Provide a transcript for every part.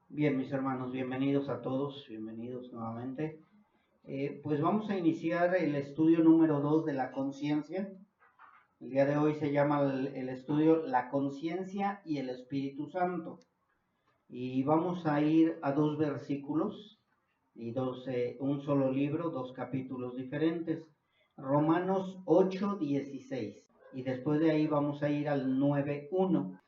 Bien, mis hermanos, bienvenidos a todos, bienvenidos nuevamente. Pues vamos a iniciar el estudio número 2 de la conciencia. El día de hoy se llama el estudio La conciencia y el Espíritu Santo. Y vamos a ir a dos versículos y un solo libro, dos capítulos diferentes. Romanos 8:16. Y después de ahí vamos a ir al 9:1.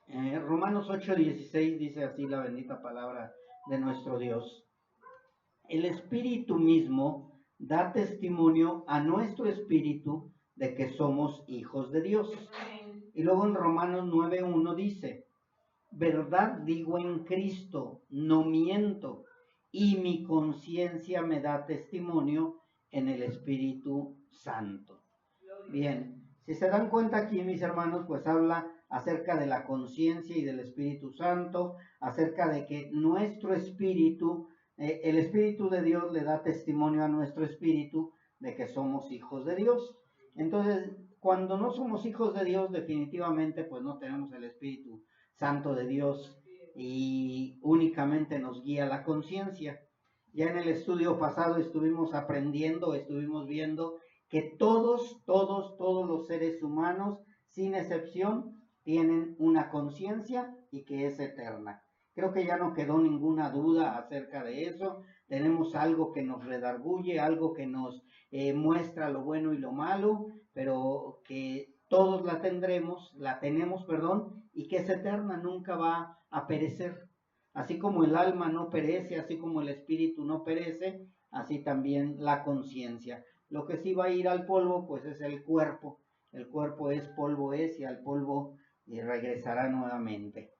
Romanos 8:16 dice así la bendita palabra de nuestro Dios. El Espíritu mismo da testimonio a nuestro espíritu de que somos hijos de Dios. Y luego en Romanos 9:1 dice, verdad digo en Cristo, no miento, y mi conciencia me da testimonio en el Espíritu Santo. Bien, si se dan cuenta aquí, mis hermanos, pues habla acerca de la conciencia y del Espíritu Santo, acerca de que nuestro espíritu, el Espíritu de Dios le da testimonio a nuestro espíritu de que somos hijos de Dios. Entonces, cuando no somos hijos de Dios, definitivamente pues no tenemos el Espíritu Santo de Dios y únicamente nos guía la conciencia. Ya en el estudio pasado estuvimos viendo que todos los seres humanos, sin excepción, tienen una conciencia y que es eterna. Creo que ya no quedó ninguna duda acerca de eso. Tenemos algo que nos redarguye, algo que nos muestra lo bueno y lo malo, pero que todos la tenemos, y que es eterna, nunca va a perecer. Así como el alma no perece, así como el espíritu no perece, así también la conciencia. Lo que sí va a ir al polvo, pues es el cuerpo. El cuerpo es polvo y al polvo regresará nuevamente.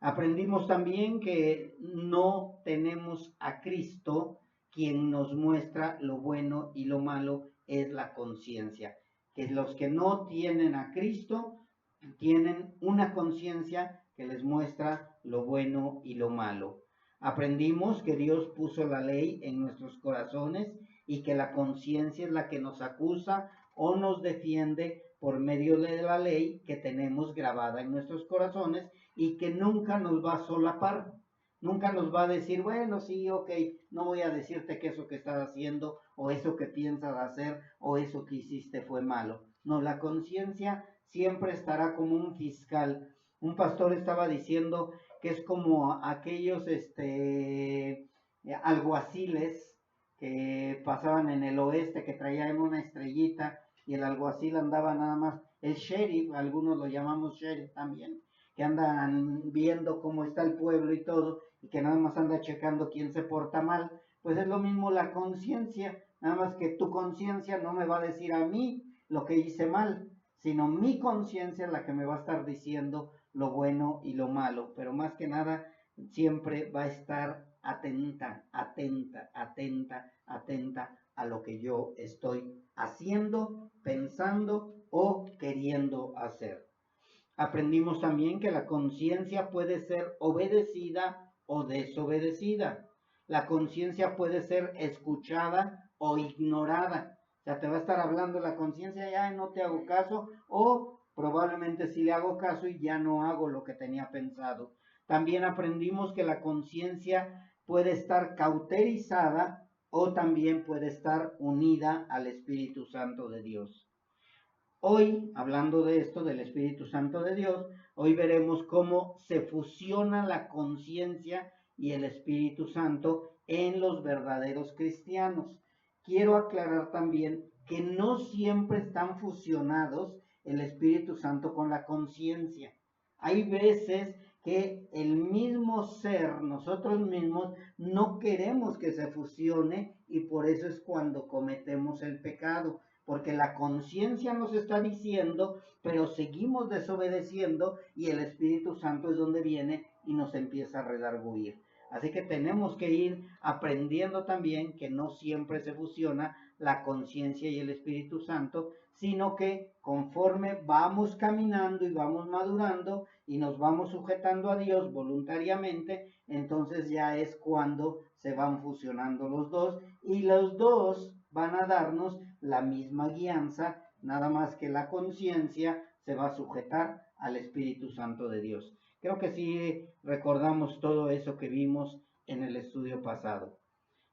Aprendimos también que no tenemos a Cristo, quien nos muestra lo bueno y lo malo es la conciencia. Que los que no tienen a Cristo tienen una conciencia que les muestra lo bueno y lo malo. Aprendimos que Dios puso la ley en nuestros corazones y que la conciencia es la que nos acusa o nos defiende por medio de la ley que tenemos grabada en nuestros corazones y que nunca nos va a solapar, nunca nos va a decir, bueno, sí, ok, no voy a decirte que eso que estás haciendo o eso que piensas hacer o eso que hiciste fue malo. No, la conciencia siempre estará como un fiscal. Un pastor estaba diciendo que es como aquellos alguaciles que pasaban en el oeste, que traían una estrellita y el alguacil andaba nada más, el sheriff, algunos lo llamamos sheriff también, que andan viendo cómo está el pueblo y todo, y que nada más anda checando quién se porta mal. Pues es lo mismo la conciencia, nada más que tu conciencia no me va a decir a mí lo que hice mal, sino mi conciencia es la que me va a estar diciendo lo bueno y lo malo, pero más que nada siempre va a estar atenta a lo que yo estoy haciendo, pensando o queriendo hacer. Aprendimos también que la conciencia puede ser obedecida o desobedecida. La conciencia puede ser escuchada o ignorada. O sea, te va a estar hablando la conciencia, ya no te hago caso, o probablemente sí le hago caso y ya no hago lo que tenía pensado. También aprendimos que la conciencia puede estar cauterizada o también puede estar unida al Espíritu Santo de Dios. Hoy, hablando de esto, del Espíritu Santo de Dios, hoy veremos cómo se fusiona la conciencia y el Espíritu Santo en los verdaderos cristianos. Quiero aclarar también que no siempre están fusionados el Espíritu Santo con la conciencia. Hay veces que el mismo ser, nosotros mismos, no queremos que se fusione y por eso es cuando cometemos el pecado, porque la conciencia nos está diciendo, pero seguimos desobedeciendo y el Espíritu Santo es donde viene y nos empieza a redarguir. Así que tenemos que ir aprendiendo también que no siempre se fusiona la conciencia y el Espíritu Santo, sino que conforme vamos caminando y vamos madurando y nos vamos sujetando a Dios voluntariamente, entonces ya es cuando se van fusionando los dos y los dos van a darnos la misma guianza, nada más que la conciencia se va a sujetar al Espíritu Santo de Dios. Creo que sí recordamos todo eso que vimos en el estudio pasado.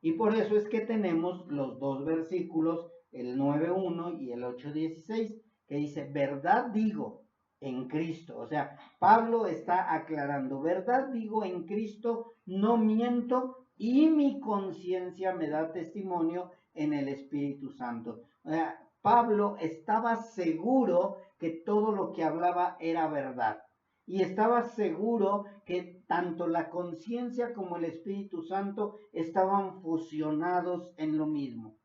Y por eso es que tenemos los dos versículos, el 9:1 y el 8:16, que dice, verdad digo en Cristo. O sea, Pablo está aclarando, verdad digo en Cristo, no miento y mi conciencia me da testimonio en el Espíritu Santo. O sea, Pablo estaba seguro que todo lo que hablaba era verdad. Y estaba seguro que tanto la conciencia como el Espíritu Santo estaban fusionados en lo mismo.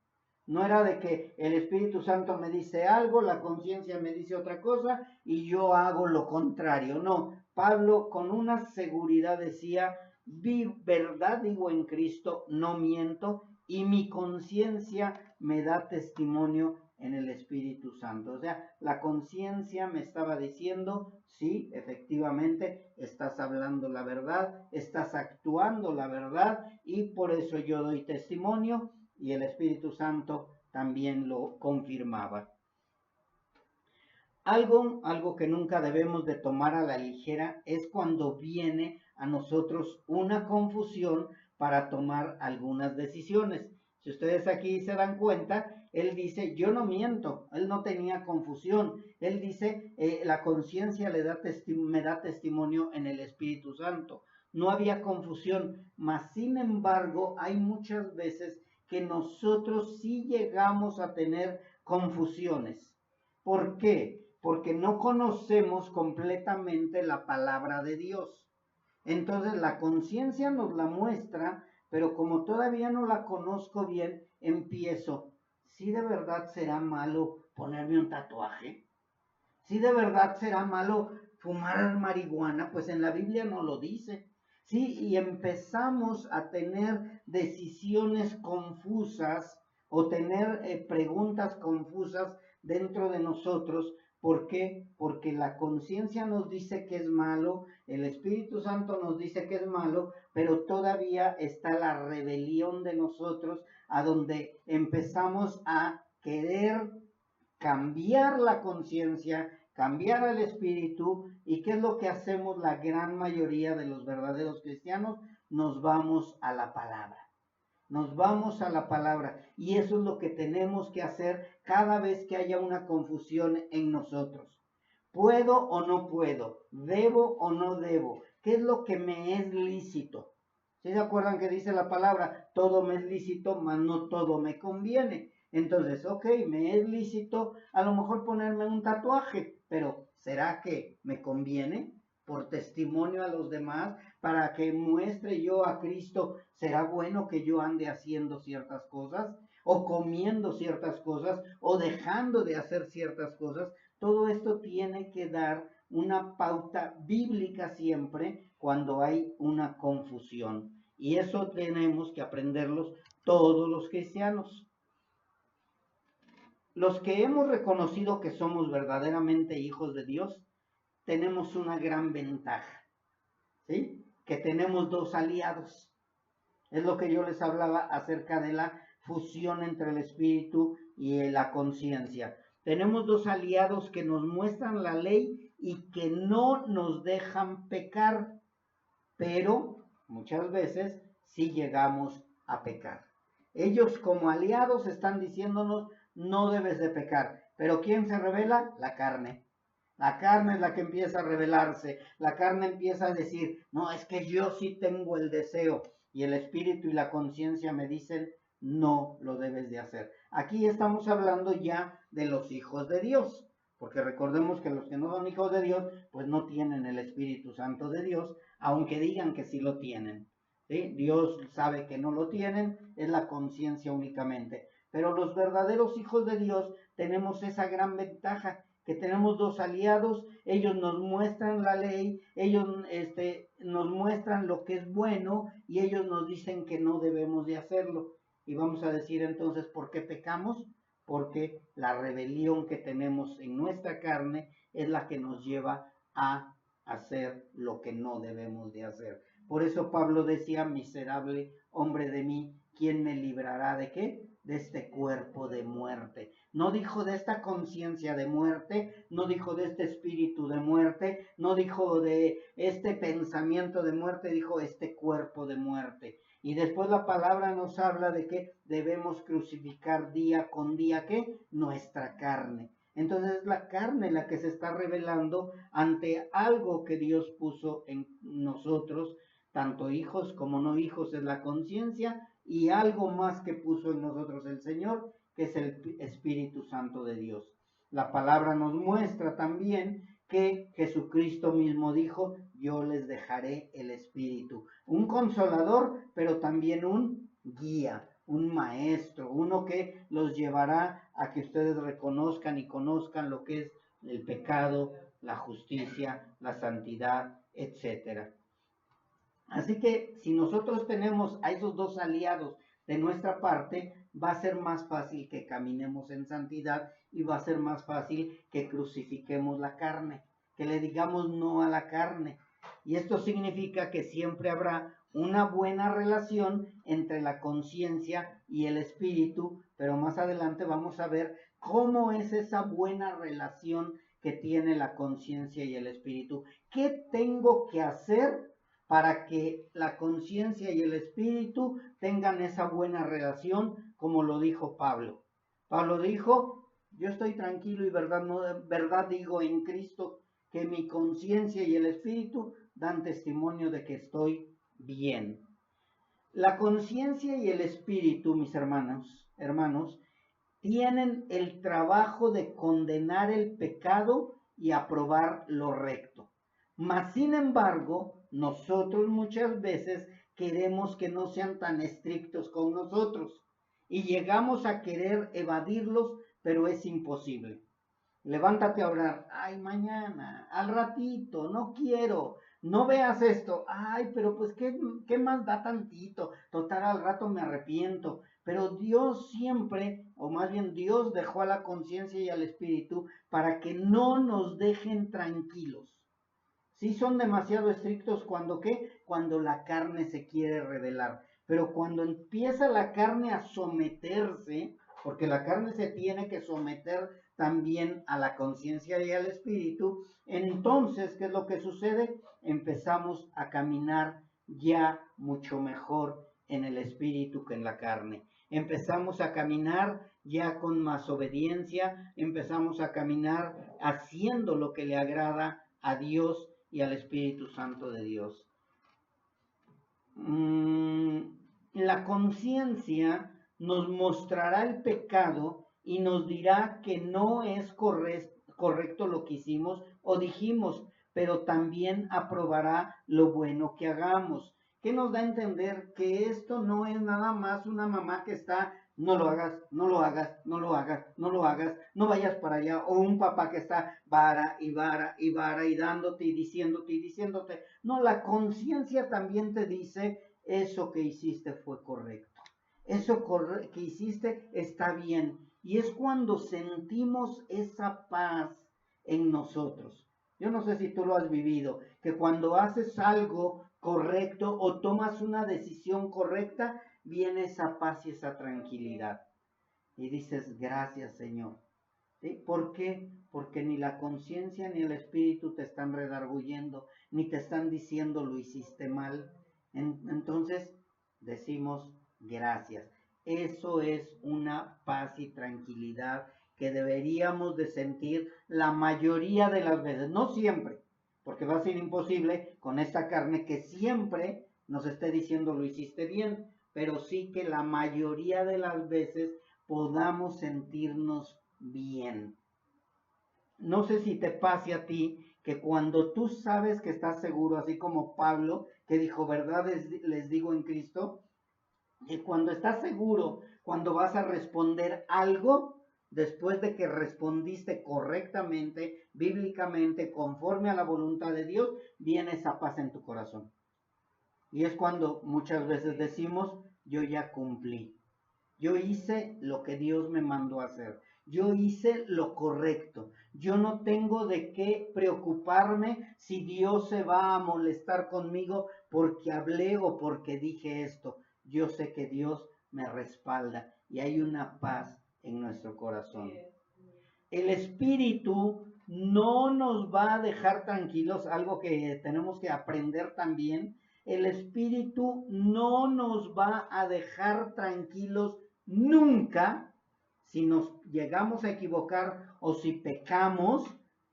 No era de que el Espíritu Santo me dice algo, la conciencia me dice otra cosa y yo hago lo contrario. No, Pablo con una seguridad decía, verdad digo en Cristo, no miento, y mi conciencia me da testimonio en el Espíritu Santo. O sea, la conciencia me estaba diciendo, sí, efectivamente, estás hablando la verdad, estás actuando la verdad, y por eso yo doy testimonio, y el Espíritu Santo también lo confirmaba. Algo que nunca debemos de tomar a la ligera es cuando viene a nosotros una confusión para tomar algunas decisiones. Si ustedes aquí se dan cuenta, él dice, yo no miento, él no tenía confusión. Él dice, la conciencia me da testimonio en el Espíritu Santo. No había confusión, mas sin embargo hay muchas veces que nosotros sí llegamos a tener confusiones. ¿Por qué? Porque no conocemos completamente la palabra de Dios. Entonces la conciencia nos la muestra, pero como todavía no la conozco bien, empiezo, ¿sí de verdad será malo ponerme un tatuaje? ¿Sí de verdad será malo fumar marihuana? Pues en la Biblia no lo dice. Sí, y empezamos a tener decisiones confusas o tener preguntas confusas dentro de nosotros. ¿Por qué? Porque la conciencia nos dice que es malo, el Espíritu Santo nos dice que es malo, pero todavía está la rebelión de nosotros, a donde empezamos a querer cambiar la conciencia, cambiar el espíritu. ¿Y qué es lo que hacemos la gran mayoría de los verdaderos cristianos? Nos vamos a la palabra. Nos vamos a la palabra, y eso es lo que tenemos que hacer cada vez que haya una confusión en nosotros. ¿Puedo o no puedo? ¿Debo o no debo? ¿Qué es lo que me es lícito? ¿Sí se acuerdan que dice la palabra, todo me es lícito, mas no todo me conviene? Entonces, ok, me es lícito a lo mejor ponerme un tatuaje, pero ¿será que me conviene? Por testimonio a los demás, para que muestre yo a Cristo, ¿será bueno que yo ande haciendo ciertas cosas? O comiendo ciertas cosas, o dejando de hacer ciertas cosas. Todo esto tiene que dar una pauta bíblica siempre cuando hay una confusión. Y eso tenemos que aprenderlos todos los cristianos. Los que hemos reconocido que somos verdaderamente hijos de Dios, tenemos una gran ventaja, ¿sí? Que tenemos dos aliados. Es lo que yo les hablaba acerca de la fusión entre el espíritu y la conciencia. Tenemos dos aliados que nos muestran la ley y que no nos dejan pecar, pero muchas veces sí llegamos a pecar. Ellos como aliados están diciéndonos, no debes de pecar. Pero ¿quién se revela? La carne. La carne es la que empieza a rebelarse. La carne empieza a decir, no, es que yo sí tengo el deseo. Y el espíritu y la conciencia me dicen, no lo debes de hacer. Aquí estamos hablando ya de los hijos de Dios. Porque recordemos que los que no son hijos de Dios, pues no tienen el Espíritu Santo de Dios, aunque digan que sí lo tienen. ¿Sí? Dios sabe que no lo tienen, es la conciencia únicamente. Pero los verdaderos hijos de Dios tenemos esa gran ventaja, que tenemos dos aliados, ellos nos muestran la ley, ellos nos muestran lo que es bueno, y ellos nos dicen que no debemos de hacerlo. Y vamos a decir entonces, ¿por qué pecamos? Porque la rebelión que tenemos en nuestra carne es la que nos lleva a hacer lo que no debemos de hacer. Por eso Pablo decía, miserable hombre de mí, ¿quién me librará de qué? de este cuerpo de muerte. No dijo de esta conciencia de muerte, no dijo de este espíritu de muerte, no dijo de este pensamiento de muerte, dijo este cuerpo de muerte. Y después la palabra nos habla de que debemos crucificar día con día, ¿qué? Nuestra carne. Entonces es la carne la que se está rebelando ante algo que Dios puso en nosotros, tanto hijos como no hijos, es la conciencia, y algo más que puso en nosotros el Señor, que es el Espíritu Santo de Dios. La palabra nos muestra también que Jesucristo mismo dijo, yo les dejaré el Espíritu, un consolador, pero también un guía, un maestro, uno que los llevará a que ustedes reconozcan y conozcan lo que es el pecado, la justicia, la santidad, etcétera. Así que si nosotros tenemos a esos dos aliados de nuestra parte, va a ser más fácil que caminemos en santidad y va a ser más fácil que crucifiquemos la carne, que le digamos no a la carne. Y esto significa que siempre habrá una buena relación entre la conciencia y el espíritu, pero más adelante vamos a ver cómo es esa buena relación que tiene la conciencia y el espíritu. ¿Qué tengo que hacer para que la conciencia y el espíritu tengan esa buena relación, como lo dijo Pablo? Pablo dijo, yo estoy tranquilo y verdad digo en Cristo que mi conciencia y el espíritu dan testimonio de que estoy bien. La conciencia y el espíritu, mis hermanos, tienen el trabajo de condenar el pecado y aprobar lo recto. Mas, sin embargo, nosotros muchas veces queremos que no sean tan estrictos con nosotros y llegamos a querer evadirlos, pero es imposible. Levántate a orar, ay, mañana, al ratito, no quiero, no veas esto, ay, pero pues, ¿qué más da tantito? Total, al rato me arrepiento. Pero Dios siempre, o más bien Dios dejó a la conciencia y al espíritu para que no nos dejen tranquilos. Sí son demasiado estrictos cuando ¿qué? Cuando la carne se quiere rebelar. Pero cuando empieza la carne a someterse, porque la carne se tiene que someter también a la conciencia y al espíritu, entonces, ¿qué es lo que sucede? Empezamos a caminar ya mucho mejor en el espíritu que en la carne. Empezamos a caminar ya con más obediencia, empezamos a caminar haciendo lo que le agrada a Dios y al Espíritu Santo de Dios. La conciencia nos mostrará el pecado y nos dirá que no es correcto lo que hicimos o dijimos, pero también aprobará lo bueno que hagamos. ¿Qué nos da a entender? Que esto no es nada más una mamá que está, no lo hagas, no lo hagas, no lo hagas, no lo hagas, no vayas para allá, o un papá que está vara y vara y vara y dándote y diciéndote. No, la conciencia también te dice, eso que hiciste fue correcto, eso que hiciste está bien. Y es cuando sentimos esa paz en nosotros. Yo no sé si tú lo has vivido, que cuando haces algo correcto o tomas una decisión correcta, viene esa paz y esa tranquilidad. Y dices, gracias, Señor. ¿Sí? ¿Por qué? Porque ni la conciencia ni el espíritu te están redarguyendo, ni te están diciendo lo hiciste mal. Entonces decimos gracias. Eso es una paz y tranquilidad que deberíamos de sentir la mayoría de las veces, no siempre, porque va a ser imposible con esta carne que siempre nos esté diciendo lo hiciste bien, pero sí que la mayoría de las veces podamos sentirnos bien. No sé si te pase a ti que cuando tú sabes que estás seguro, así como Pablo, que dijo, verdad les digo en Cristo, que cuando estás seguro, cuando vas a responder algo, después de que respondiste correctamente, bíblicamente, conforme a la voluntad de Dios, viene esa paz en tu corazón. Y es cuando muchas veces decimos, yo ya cumplí. Yo hice lo que Dios me mandó a hacer. Yo hice lo correcto. Yo no tengo de qué preocuparme si Dios se va a molestar conmigo porque hablé o porque dije esto. Yo sé que Dios me respalda y hay una paz en nuestro corazón. El Espíritu no nos va a dejar tranquilos, algo que tenemos que aprender también. El Espíritu no nos va a dejar tranquilos nunca si nos llegamos a equivocar o si pecamos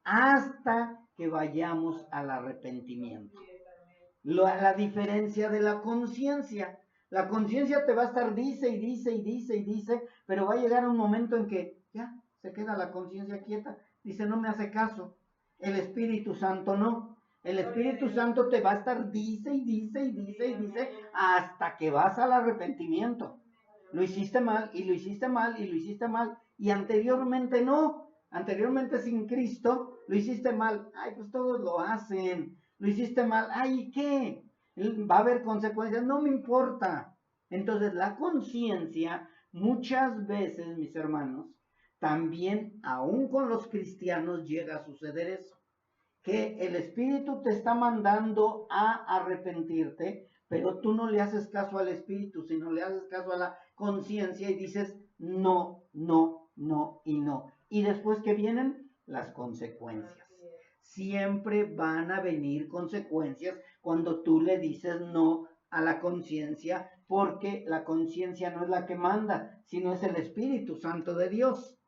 hasta que vayamos al arrepentimiento. La diferencia de la conciencia. La conciencia te va a estar dice y dice, pero va a llegar un momento en que ya se queda la conciencia quieta. Dice, no me hace caso. El Espíritu Santo no. El Espíritu Santo te va a estar dice y dice hasta que vas al arrepentimiento. Lo hiciste mal y lo hiciste mal y lo hiciste mal. Y anteriormente no. Anteriormente sin Cristo lo hiciste mal. Ay, pues todos lo hacen. Lo hiciste mal. Ay, ¿qué? Va a haber consecuencias. No me importa. Entonces la conciencia, muchas veces, mis hermanos, también aún con los cristianos llega a suceder eso. Que el Espíritu te está mandando a arrepentirte, pero tú no le haces caso al Espíritu, sino le haces caso a la conciencia y dices no, no, no y no. Y después que vienen las consecuencias. Siempre van a venir consecuencias cuando tú le dices no a la conciencia, porque la conciencia no es la que manda, sino es el Espíritu Santo de Dios.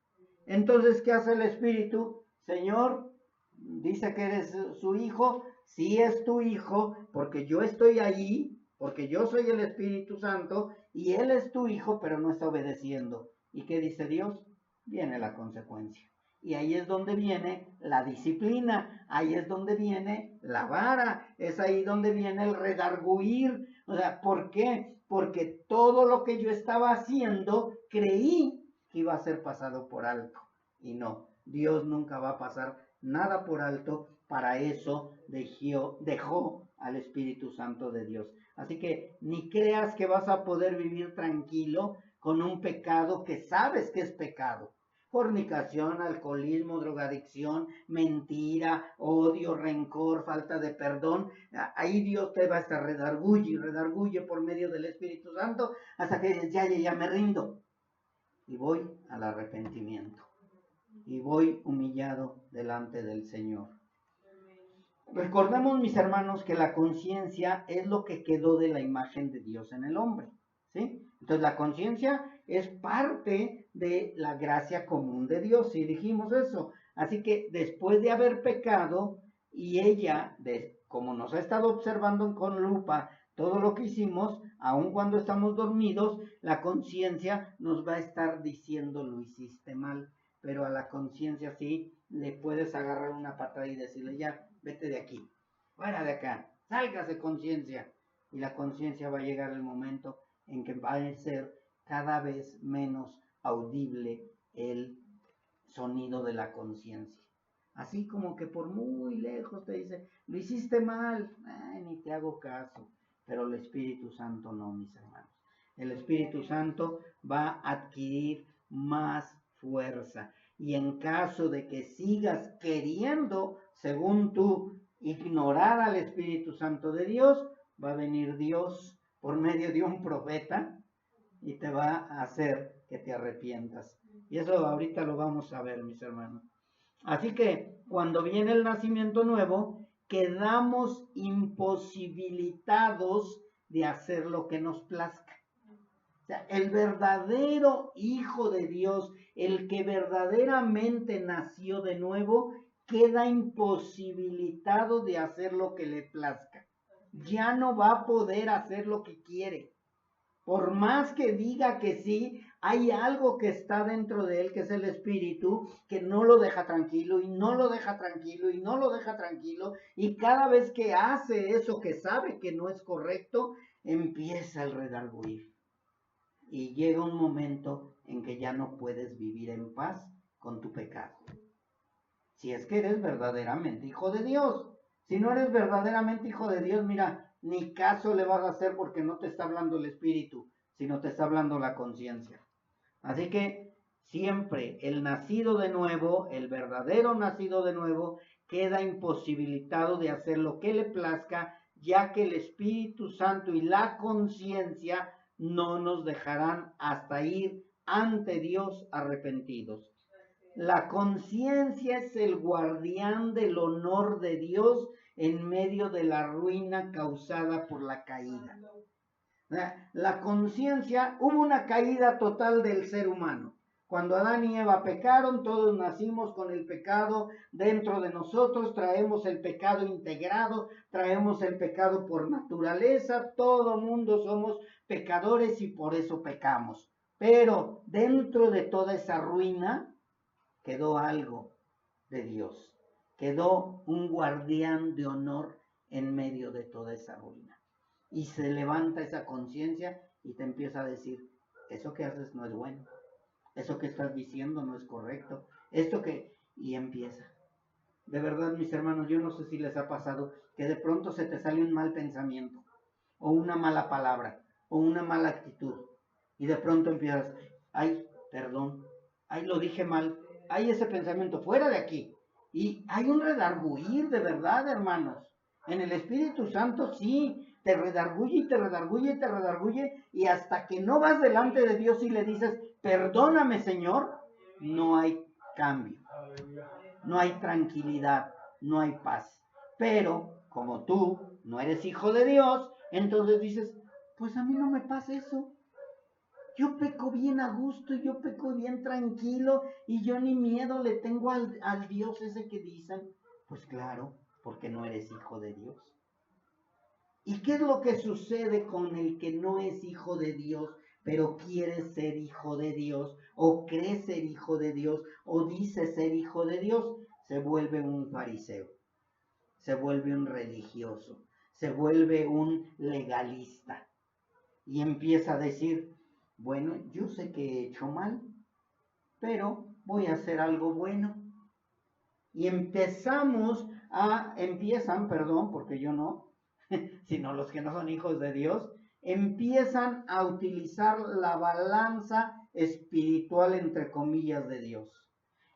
Entonces, ¿qué hace el Espíritu? Señor, dice que eres su hijo, sí es tu hijo, porque yo estoy allí, porque yo soy el Espíritu Santo, y él es tu hijo, pero no está obedeciendo. ¿Y qué dice Dios? Viene la consecuencia. Y ahí es donde viene la disciplina, ahí es donde viene la vara, es ahí donde viene el redarguir. O sea, ¿por qué? Porque todo lo que yo estaba haciendo, creí que iba a ser pasado por alto. Y no, Dios nunca va a pasar nada por alto. Para eso dejó al Espíritu Santo de Dios. Así que ni creas que vas a poder vivir tranquilo con un pecado que sabes que es pecado. Fornicación, alcoholismo, drogadicción, mentira, odio, rencor, falta de perdón. Ahí Dios te va a estar redarguye por medio del Espíritu Santo hasta que dices, ya me rindo. Y voy al arrepentimiento. Y voy humillado delante del Señor. Recordemos, mis hermanos, que la conciencia es lo que quedó de la imagen de Dios en el hombre, ¿sí? Entonces la conciencia es parte de la gracia común de Dios, ¿sí? Dijimos eso. Así que después de haber pecado y ella, como nos ha estado observando con lupa todo lo que hicimos, aun cuando estamos dormidos, la conciencia nos va a estar diciendo lo hiciste mal. Pero a la conciencia sí le puedes agarrar una patada y decirle ya, vete de aquí, fuera de acá, sálgase conciencia. Y la conciencia va a llegar el momento en que va a ser cada vez menos audible el sonido de la conciencia. Así como que por muy lejos te dice, lo hiciste mal, ni te hago caso. Pero el Espíritu Santo no, mis hermanos. El Espíritu Santo va a adquirir más fuerza. Y en caso de que sigas queriendo, según tú, ignorar al Espíritu Santo de Dios, va a venir Dios por medio de un profeta y te va a hacer que te arrepientas. Y eso ahorita lo vamos a ver, mis hermanos. Así que cuando viene el nacimiento nuevo, quedamos imposibilitados de hacer lo que nos plazca. O sea, el verdadero Hijo de Dios, el que verdaderamente nació de nuevo, queda imposibilitado de hacer lo que le plazca. Ya no va a poder hacer lo que quiere. Por más que diga que sí, hay algo que está dentro de él, que es el espíritu, que no lo deja tranquilo y no lo deja tranquilo y no lo deja tranquilo. Y cada vez que hace eso que sabe que no es correcto, empieza el redarguir. Y llega un momento en que ya no puedes vivir en paz con tu pecado. Si es que eres verdaderamente hijo de Dios. Si no eres verdaderamente hijo de Dios, mira, ni caso le vas a hacer porque no te está hablando el espíritu, sino te está hablando la conciencia. Así que siempre el nacido de nuevo, el verdadero nacido de nuevo, queda imposibilitado de hacer lo que le plazca, ya que el Espíritu Santo y la conciencia no nos dejarán hasta ir ante Dios arrepentidos. La conciencia es el guardián del honor de Dios en medio de la ruina causada por la caída. La conciencia, hubo una caída total del ser humano. Cuando Adán y Eva pecaron, todos nacimos con el pecado dentro de nosotros, traemos el pecado integrado, traemos el pecado por naturaleza, todo mundo somos pecadores y por eso pecamos. Pero dentro de toda esa ruina quedó algo de Dios, quedó un guardián de honor en medio de toda esa ruina. Y se levanta esa conciencia y te empieza a decir, eso que haces no es bueno. Eso que estás diciendo no es correcto. Y empieza. De verdad, mis hermanos, yo no sé si les ha pasado que de pronto se te sale un mal pensamiento, o una mala palabra, o una mala actitud. Y de pronto empiezas, ay, perdón, ay, lo dije mal, ay, ese pensamiento, fuera de aquí. Y hay un redarguir de verdad, hermanos. En el Espíritu Santo sí, te redarguye y te redarguye y te redarguye, y hasta que no vas delante de Dios y le dices, perdóname, Señor, no hay cambio, no hay tranquilidad, no hay paz. Pero como tú no eres hijo de Dios, entonces dices, pues a mí no me pasa eso. Yo peco bien a gusto, yo peco bien tranquilo, y yo ni miedo le tengo al Dios ese que dicen. Pues claro, porque no eres hijo de Dios. ¿Y qué es lo que sucede con el que no es hijo de Dios, pero quiere ser hijo de Dios, o cree ser hijo de Dios, o dice ser hijo de Dios? Se vuelve un fariseo, se vuelve un religioso, se vuelve un legalista. Y empieza a decir, bueno, yo sé que he hecho mal, pero voy a hacer algo bueno. Y porque yo no, sino los que no son hijos de Dios, empiezan a utilizar la balanza espiritual, entre comillas, de Dios.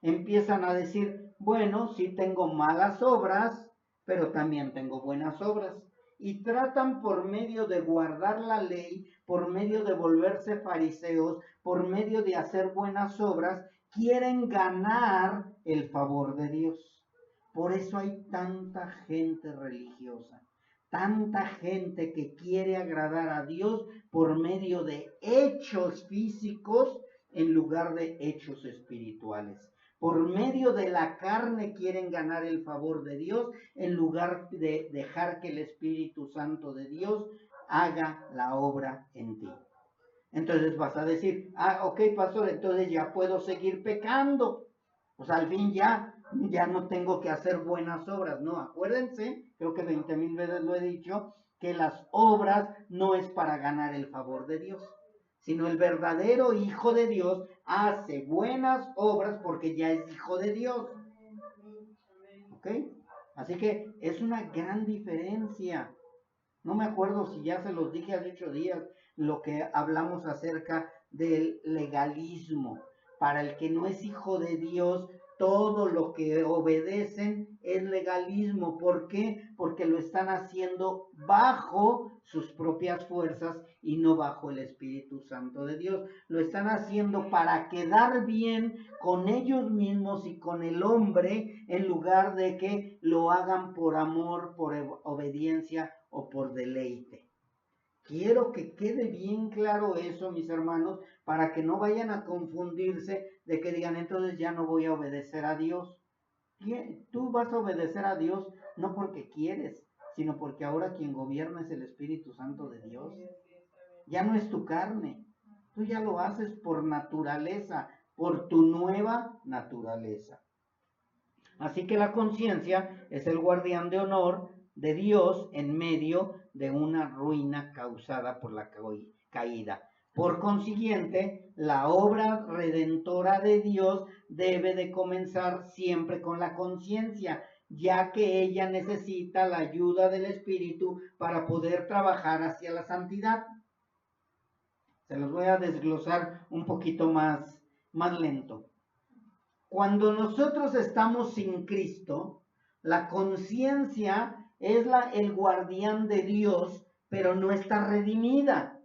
Empiezan a decir, bueno, sí tengo malas obras, pero también tengo buenas obras. Y tratan por medio de guardar la ley, por medio de volverse fariseos, por medio de hacer buenas obras, quieren ganar el favor de Dios. Por eso hay tanta gente religiosa, tanta gente que quiere agradar a Dios por medio de hechos físicos en lugar de hechos espirituales. Por medio de la carne quieren ganar el favor de Dios en lugar de dejar que el Espíritu Santo de Dios haga la obra en ti. Entonces vas a decir, ok, pastor, entonces ya puedo seguir pecando. Pues al fin ya no tengo que hacer buenas obras. No, acuérdense, creo que 20,000 veces lo he dicho, que las obras no es para ganar el favor de Dios, sino el verdadero hijo de Dios hace buenas obras porque ya es hijo de Dios. ¿Ok? Así que es una gran diferencia. No me acuerdo si ya se los dije hace 8 días lo que hablamos acerca del legalismo. Para el que no es hijo de Dios, todo lo que obedecen es legalismo. ¿Por qué? Porque lo están haciendo bajo sus propias fuerzas y no bajo el Espíritu Santo de Dios. Lo están haciendo para quedar bien con ellos mismos y con el hombre, en lugar de que lo hagan por amor, por obediencia o por deleite. Quiero que quede bien claro eso, mis hermanos, para que no vayan a confundirse de que digan, entonces ya no voy a obedecer a Dios. Tú vas a obedecer a Dios no porque quieres, sino porque ahora quien gobierna es el Espíritu Santo de Dios. Ya no es tu carne, tú ya lo haces por naturaleza, por tu nueva naturaleza. Así que la conciencia es el guardián de honor de Dios en medio de una ruina causada por la caída. Por consiguiente, la obra redentora de Dios debe de comenzar siempre con la conciencia, ya que ella necesita la ayuda del Espíritu para poder trabajar hacia la santidad. Se los voy a desglosar un poquito más lento. Cuando nosotros estamos sin Cristo, la conciencia es el guardián de Dios, pero no está redimida.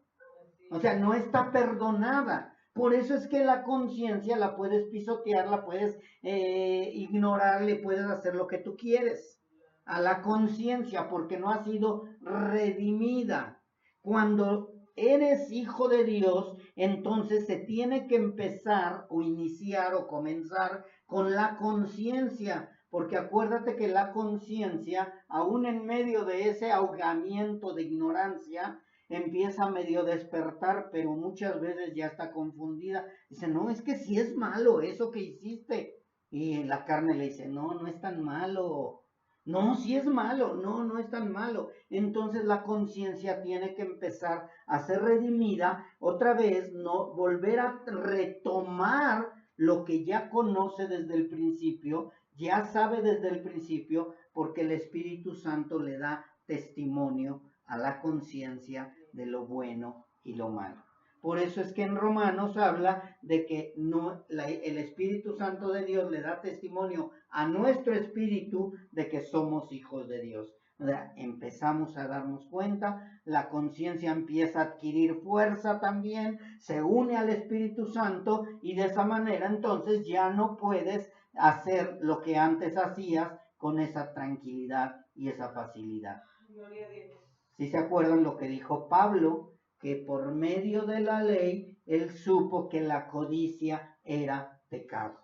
O sea, no está perdonada. Por eso es que la conciencia la puedes pisotear, la puedes ignorar, le puedes hacer lo que tú quieres a la conciencia porque no ha sido redimida. Cuando eres hijo de Dios, entonces se tiene que empezar o iniciar o comenzar con la conciencia, porque acuérdate que la conciencia, aún en medio de ese ahogamiento de ignorancia, empieza a medio despertar, pero muchas veces ya está confundida. Dice, no, es que sí es malo eso que hiciste. Y la carne le dice, no, no es tan malo. No, sí es malo, no, no es tan malo. Entonces la conciencia tiene que empezar a ser redimida otra vez, no volver a retomar lo que ya conoce desde el principio, ya sabe desde el principio, porque el Espíritu Santo le da testimonio a la conciencia de lo bueno y lo malo. Por eso es que en Romanos habla de que el Espíritu Santo de Dios le da testimonio a nuestro espíritu de que somos hijos de Dios. O sea, empezamos a darnos cuenta, la conciencia empieza a adquirir fuerza también, se une al Espíritu Santo y de esa manera entonces ya no puedes hacer lo que antes hacías con esa tranquilidad y esa facilidad. Gloria a Dios. Si se acuerdan lo que dijo Pablo, que por medio de la ley él supo que la codicia era pecado.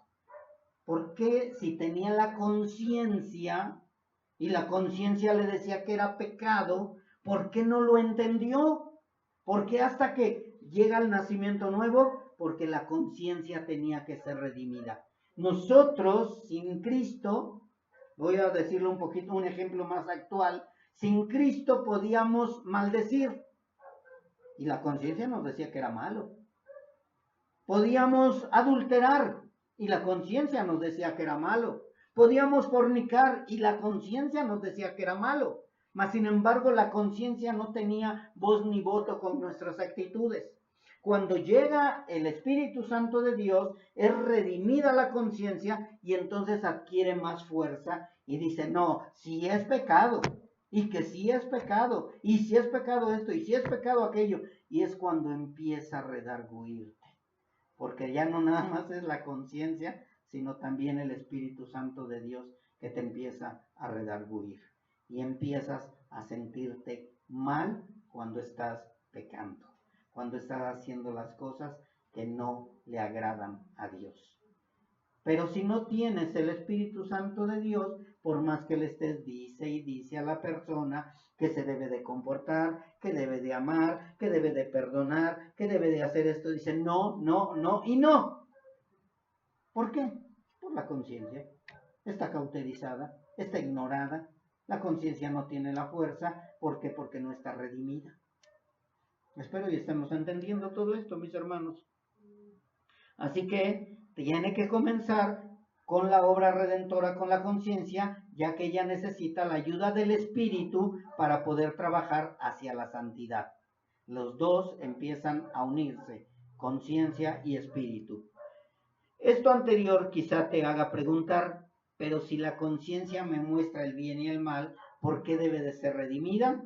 ¿Por qué si tenía la conciencia y la conciencia le decía que era pecado, por qué no lo entendió? ¿Por qué hasta que llega el nacimiento nuevo? Porque la conciencia tenía que ser redimida. Nosotros, sin Cristo, voy a decirlo un poquito, un ejemplo más actual, sin Cristo podíamos maldecir. Y la conciencia nos decía que era malo. Podíamos adulterar y la conciencia nos decía que era malo. Podíamos fornicar y la conciencia nos decía que era malo. Mas sin embargo la conciencia no tenía voz ni voto con nuestras actitudes. Cuando llega el Espíritu Santo de Dios, es redimida la conciencia y entonces adquiere más fuerza y dice, no, si es pecado, y que sí es pecado, y si es pecado esto, y si es pecado aquello, y es cuando empieza a redarguirte, porque ya no nada más es la conciencia, sino también el Espíritu Santo de Dios que te empieza a redarguir, y empiezas a sentirte mal cuando estás pecando, cuando estás haciendo las cosas que no le agradan a Dios. Pero si no tienes el Espíritu Santo de Dios, por más que le estés dice y dice a la persona que se debe de comportar, que debe de amar, que debe de perdonar, que debe de hacer esto, dice no, no, no y no. ¿Por qué? Por la conciencia. Está cauterizada, está ignorada. La conciencia no tiene la fuerza. ¿Por qué? Porque no está redimida. Espero y estemos entendiendo todo esto, mis hermanos. Así que tiene que comenzar con la obra redentora, con la conciencia, ya que ella necesita la ayuda del Espíritu para poder trabajar hacia la santidad. Los dos empiezan a unirse, conciencia y espíritu. Esto anterior quizá te haga preguntar, pero si la conciencia me muestra el bien y el mal, ¿por qué debe de ser redimida?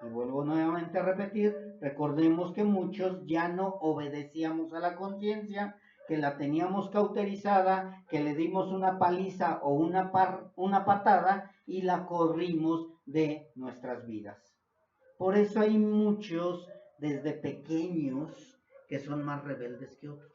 Y vuelvo nuevamente a repetir, recordemos que muchos ya no obedecíamos a la conciencia, que la teníamos cauterizada, que le dimos una paliza o una patada y la corrimos de nuestras vidas. Por eso hay muchos desde pequeños que son más rebeldes que otros.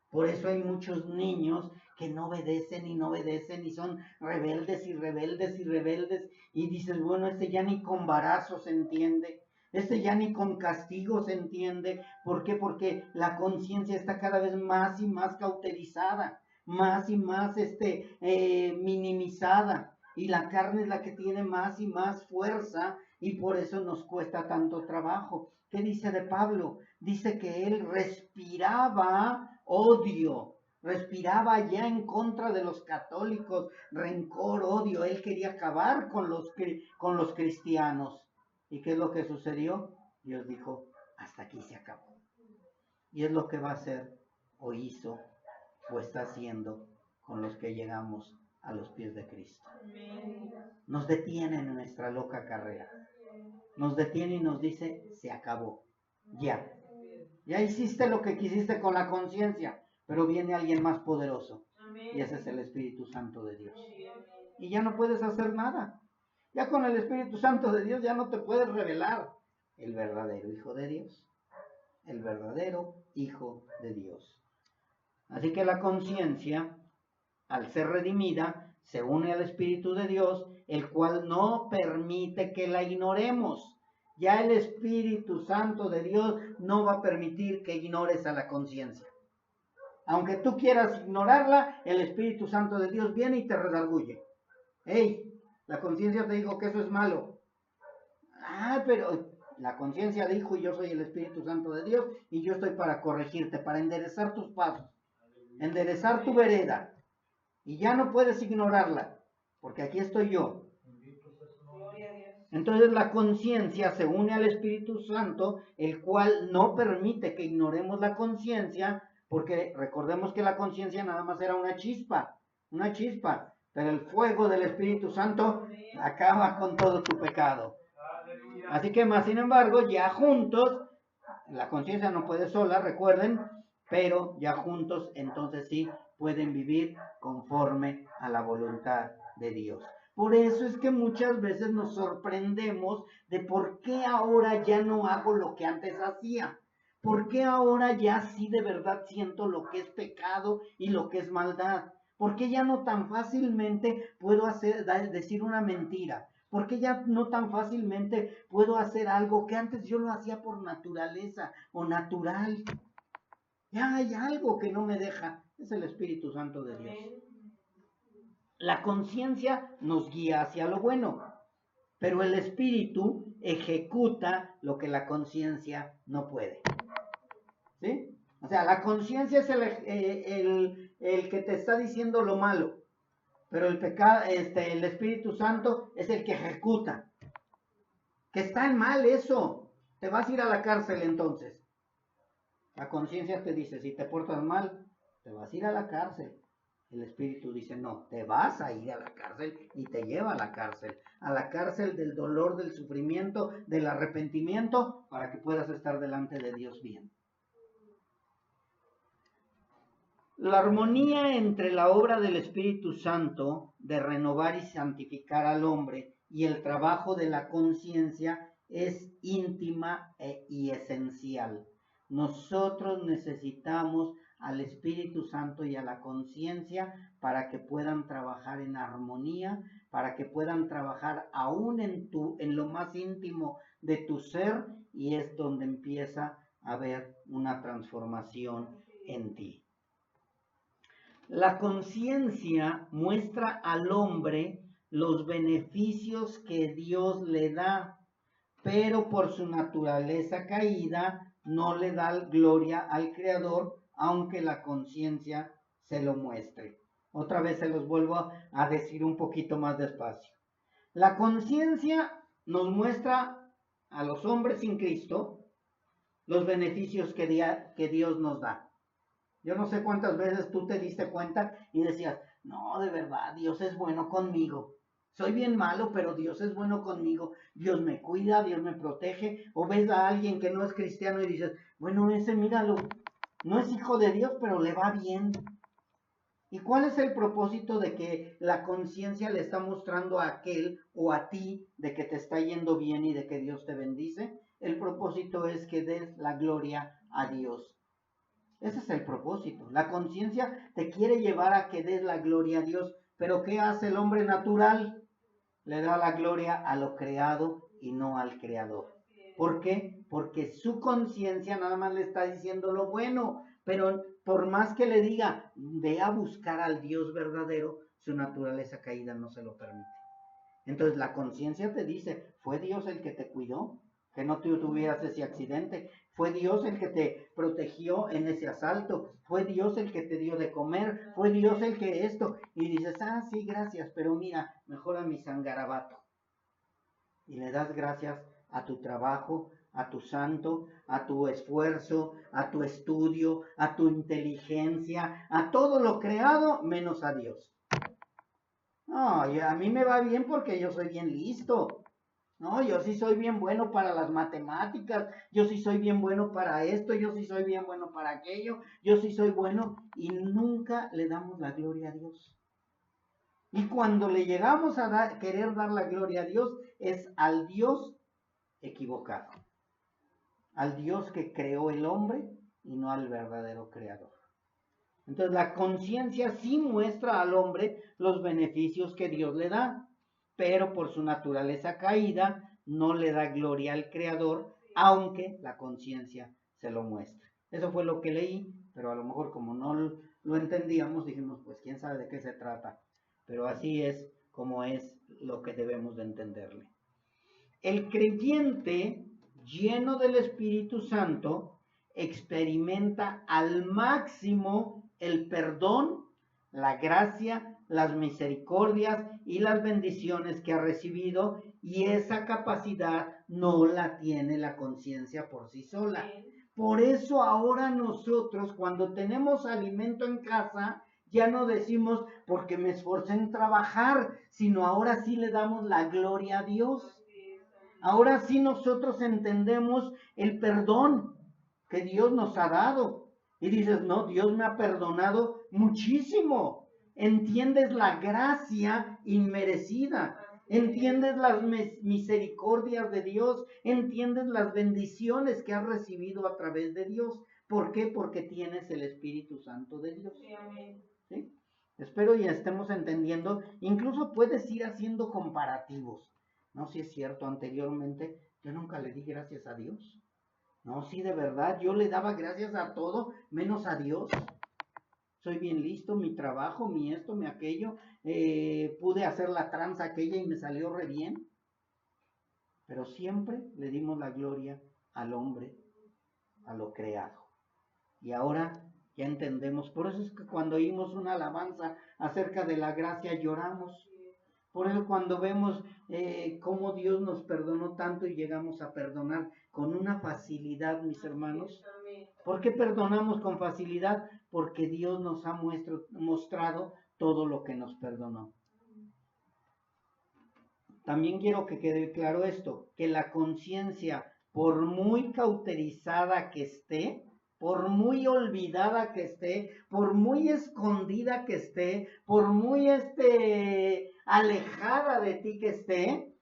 Por eso hay muchos niños que no obedecen y son rebeldes y rebeldes y rebeldes. Y dices, bueno, este ya ni con varazos se entiende. Este ya ni con castigo se entiende. ¿Por qué? Porque la conciencia está cada vez más y más cauterizada, más y más minimizada. Y la carne es la que tiene más y más fuerza y por eso nos cuesta tanto trabajo. ¿Qué dice de Pablo? Dice que él respiraba odio, respiraba ya en contra de los católicos, rencor, odio. Él quería acabar con los cristianos. ¿Y qué es lo que sucedió? Dios dijo, hasta aquí se acabó. Y es lo que va a hacer, o hizo, o está haciendo con los que llegamos a los pies de Cristo. Nos detiene en nuestra loca carrera. Nos detiene y nos dice, se acabó. Ya hiciste lo que quisiste con la conciencia, pero viene alguien más poderoso. Y ese es el Espíritu Santo de Dios. Y ya no puedes hacer nada. Ya con el Espíritu Santo de Dios ya no te puedes revelar el verdadero Hijo de Dios. El verdadero Hijo de Dios. Así que la conciencia, al ser redimida, se une al Espíritu de Dios, el cual no permite que la ignoremos. Ya el Espíritu Santo de Dios no va a permitir que ignores a la conciencia. Aunque tú quieras ignorarla, el Espíritu Santo de Dios viene y te redarguye. ¡Hey! La conciencia te dijo que eso es malo. Ah, pero la conciencia dijo, y yo soy el Espíritu Santo de Dios, y yo estoy para corregirte, para enderezar tus pasos, enderezar tu vereda. Y ya no puedes ignorarla, porque aquí estoy yo. Entonces la conciencia se une al Espíritu Santo, el cual no permite que ignoremos la conciencia, porque recordemos que la conciencia nada más era una chispa, pero el fuego del Espíritu Santo acaba con todo tu pecado. Así que más sin embargo, ya juntos, la conciencia no puede sola, recuerden, pero ya juntos entonces sí pueden vivir conforme a la voluntad de Dios. Por eso es que muchas veces nos sorprendemos de por qué ahora ya no hago lo que antes hacía. ¿Por qué ahora ya sí de verdad siento lo que es pecado y lo que es maldad? ¿Por qué ya no tan fácilmente puedo decir una mentira? ¿Por qué ya no tan fácilmente puedo hacer algo que antes yo lo hacía por naturaleza o natural? Ya hay algo que no me deja. Es el Espíritu Santo de Dios. La conciencia nos guía hacia lo bueno, pero el Espíritu ejecuta lo que la conciencia no puede. ¿Sí? O sea, la conciencia es el que te está diciendo lo malo, pero el pecado, el Espíritu Santo es el que ejecuta. Que está en mal eso. Te vas a ir a la cárcel entonces. La conciencia te dice, si te portas mal, te vas a ir a la cárcel. El Espíritu dice, no, te vas a ir a la cárcel y te lleva a la cárcel del dolor, del sufrimiento, del arrepentimiento, para que puedas estar delante de Dios bien. La armonía entre la obra del Espíritu Santo de renovar y santificar al hombre y el trabajo de la conciencia es íntima y esencial. Nosotros necesitamos al Espíritu Santo y a la conciencia para que puedan trabajar en armonía, para que puedan trabajar aún en lo más íntimo de tu ser, y es donde empieza a haber una transformación en ti. La conciencia muestra al hombre los beneficios que Dios le da, pero por su naturaleza caída no le da gloria al Creador, aunque la conciencia se lo muestre. Otra vez se los vuelvo a decir un poquito más despacio. La conciencia nos muestra a los hombres sin Cristo los beneficios que Dios nos da. Yo no sé cuántas veces tú te diste cuenta y decías, no, de verdad, Dios es bueno conmigo. Soy bien malo, pero Dios es bueno conmigo. Dios me cuida, Dios me protege. O ves a alguien que no es cristiano y dices, bueno, ese míralo, no es hijo de Dios, pero le va bien. ¿Y cuál es el propósito de que la conciencia le está mostrando a aquel o a ti de que te está yendo bien y de que Dios te bendice? El propósito es que des la gloria a Dios. Ese es el propósito. La conciencia te quiere llevar a que des la gloria a Dios. Pero ¿qué hace el hombre natural? Le da la gloria a lo creado y no al Creador. ¿Por qué? Porque su conciencia nada más le está diciendo lo bueno. Pero por más que le diga, ve a buscar al Dios verdadero, su naturaleza caída no se lo permite. Entonces la conciencia te dice, ¿fue Dios el que te cuidó? Que no tuvieras ese accidente. Fue Dios el que te protegió en ese asalto. Fue Dios el que te dio de comer. Fue Dios el que esto. Y dices, sí, gracias, pero mira, mejora mi sangarabato. Y le das gracias a tu trabajo, a tu santo, a tu esfuerzo, a tu estudio, a tu inteligencia, a todo lo creado menos a Dios. No, a mí me va bien porque yo soy bien listo. No, yo sí soy bien bueno para las matemáticas, yo sí soy bien bueno para esto, yo sí soy bien bueno para aquello, yo sí soy bueno, y nunca le damos la gloria a Dios. Y cuando le llegamos a querer dar la gloria a Dios, es al Dios equivocado, al Dios que creó el hombre y no al verdadero creador. Entonces la conciencia sí muestra al hombre los beneficios que Dios le da, pero por su naturaleza caída no le da gloria al creador, aunque la conciencia se lo muestra. Eso fue lo que leí, pero a lo mejor como no lo entendíamos, dijimos, pues quién sabe de qué se trata. Pero así es como es lo que debemos de entenderle. El creyente lleno del Espíritu Santo experimenta al máximo el perdón, la gracia, las misericordias y las bendiciones que ha recibido, y esa capacidad no la tiene la conciencia por sí sola. Por eso ahora nosotros, cuando tenemos alimento en casa, ya no decimos porque me esforcé en trabajar, sino ahora sí le damos la gloria a Dios. Ahora sí nosotros entendemos el perdón que Dios nos ha dado. Y dices, no, Dios me ha perdonado muchísimo. Entiendes la gracia inmerecida. Entiendes las misericordias de Dios. Entiendes las bendiciones que has recibido a través de Dios. ¿Por qué? Porque tienes el Espíritu Santo de Dios. ¿Sí? Espero ya estemos entendiendo. Incluso puedes ir haciendo comparativos. No, si es cierto, anteriormente yo nunca le di gracias a Dios. No, sí, de verdad, yo le daba gracias a todo, menos a Dios. Soy bien listo, mi trabajo, mi esto, mi aquello. Pude hacer la tranza aquella y me salió re bien. Pero siempre le dimos la gloria al hombre, a lo creado. Y ahora ya entendemos. Por eso es que cuando oímos una alabanza acerca de la gracia lloramos. Por eso cuando vemos cómo Dios nos perdonó tanto y llegamos a perdonar con una facilidad, mis hermanos. ¿Por qué perdonamos con facilidad? Porque Dios nos ha mostrado todo lo que nos perdonó. También quiero que quede claro esto, que la conciencia, por muy cauterizada que esté, por muy olvidada que esté, por muy escondida que esté, por muy alejada de ti que esté,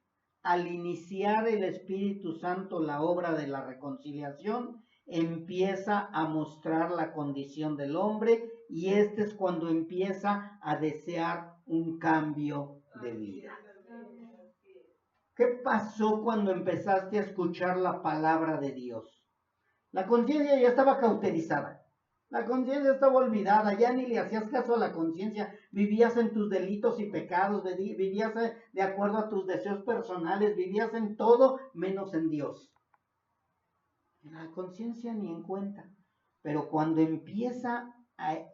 al iniciar el Espíritu Santo la obra de la reconciliación, empieza a mostrar la condición del hombre, y este es cuando empieza a desear un cambio de vida. ¿Qué pasó cuando empezaste a escuchar la palabra de Dios? La conciencia ya estaba cauterizada. La conciencia estaba olvidada, ya ni le hacías caso a la conciencia, vivías en tus delitos y pecados, vivías de acuerdo a tus deseos personales, vivías en todo menos en Dios. La conciencia ni en cuenta. Pero cuando empieza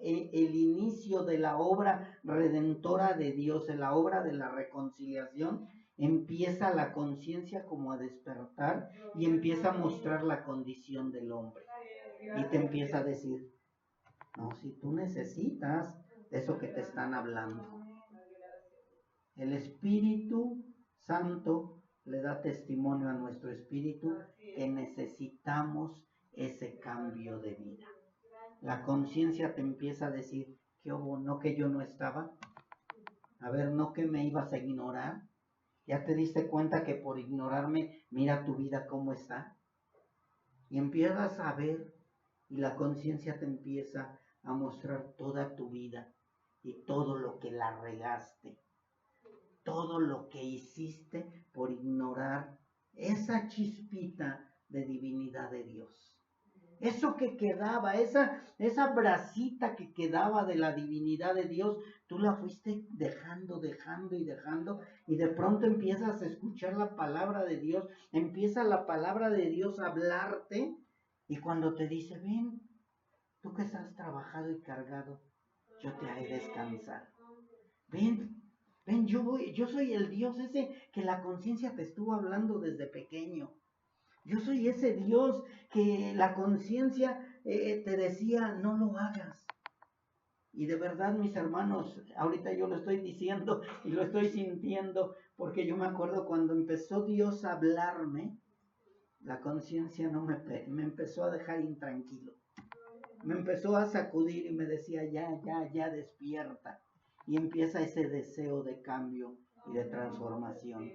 el inicio de la obra redentora de Dios, en la obra de la reconciliación, empieza la conciencia como a despertar y empieza a mostrar la condición del hombre. Y te empieza a decir, no, si tú necesitas eso que te están hablando. El Espíritu Santo le da testimonio a nuestro espíritu que necesitamos ese cambio de vida. La conciencia te empieza a decir, ¿qué hubo? ¿No que yo no estaba? A ver, ¿no que me ibas a ignorar? ¿Ya te diste cuenta que por ignorarme, mira tu vida cómo está? Y empiezas a ver, y la conciencia te empieza a mostrar toda tu vida y todo lo que la regaste, todo lo que hiciste por ignorar esa chispita de divinidad de Dios. Eso que quedaba, esa bracita que quedaba de la divinidad de Dios, tú la fuiste dejando y de pronto empiezas a escuchar la palabra de Dios, empieza la palabra de Dios a hablarte, y cuando te dice, ven, tú que estás trabajado y cargado, yo te haré descansar. Ven, yo soy el Dios ese que la conciencia te estuvo hablando desde pequeño. Yo soy ese Dios que la conciencia te decía, no lo hagas. Y de verdad, mis hermanos, ahorita yo lo estoy diciendo y lo estoy sintiendo, porque yo me acuerdo cuando empezó Dios a hablarme, la conciencia no me empezó a dejar intranquilo. Me empezó a sacudir y me decía, ya, despierta. Y empieza ese deseo de cambio y de transformación.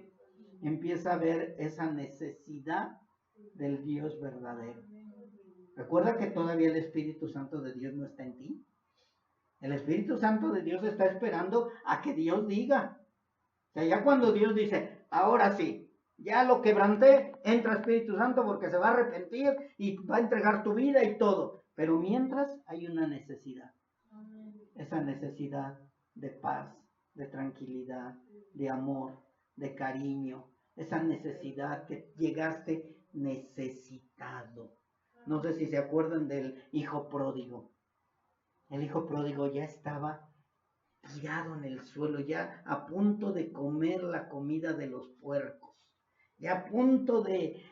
Empieza a ver esa necesidad del Dios verdadero. Recuerda que todavía el Espíritu Santo de Dios no está en ti. El Espíritu Santo de Dios está esperando a que Dios diga. O sea, ya cuando Dios dice, ahora sí, ya lo quebranté, entra Espíritu Santo porque se va a arrepentir y va a entregar tu vida y todo. Pero mientras hay una necesidad. Esa necesidad de paz, de tranquilidad, de amor, de cariño. Esa necesidad que llegaste necesitado. No sé si se acuerdan del hijo pródigo. El hijo pródigo ya estaba tirado en el suelo, ya a punto de comer la comida de los puercos, ya a punto de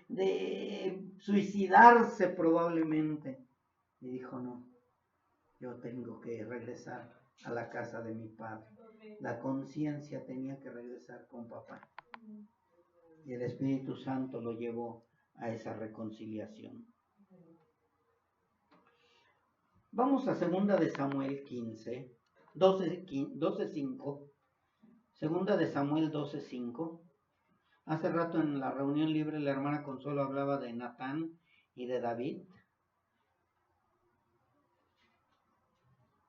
suicidarse probablemente. Y dijo, no, yo tengo que regresar a la casa de mi padre. La conciencia tenía que regresar con papá. Y el Espíritu Santo lo llevó a esa reconciliación. Vamos a 2 de Samuel 12:5. 2 de Samuel 12:5. Hace rato en la reunión libre la hermana Consuelo hablaba de Natán y de David.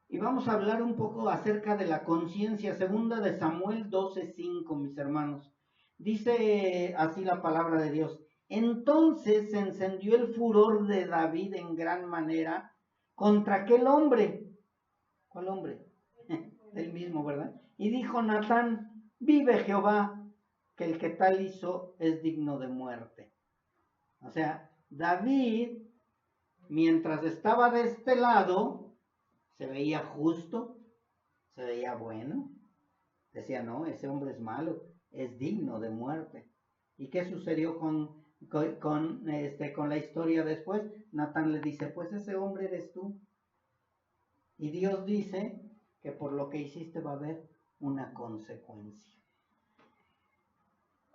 Y vamos a hablar un poco acerca de la conciencia. 2 de Samuel 12:5, mis hermanos. Dice así la palabra de Dios. Entonces se encendió el furor de David en gran manera contra aquel hombre. ¿Cuál hombre? El mismo, ¿verdad? Y dijo Natán, vive Jehová, que el que tal hizo es digno de muerte. O sea, David, mientras estaba de este lado, se veía justo, se veía bueno. Decía, no, ese hombre es malo, es digno de muerte. ¿Y qué sucedió con la historia después? Natán le dice, pues ese hombre eres tú. Y Dios dice que por lo que hiciste va a haber una consecuencia.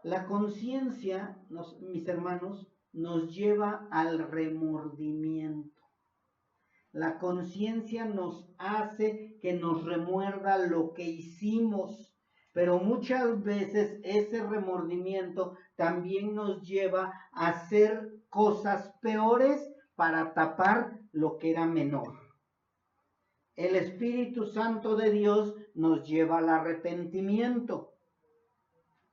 La conciencia, mis hermanos, nos lleva al remordimiento. La conciencia nos hace que nos remuerda lo que hicimos, pero muchas veces ese remordimiento también nos lleva a hacer cosas peores para tapar lo que era menor. El Espíritu Santo de Dios nos lleva al arrepentimiento.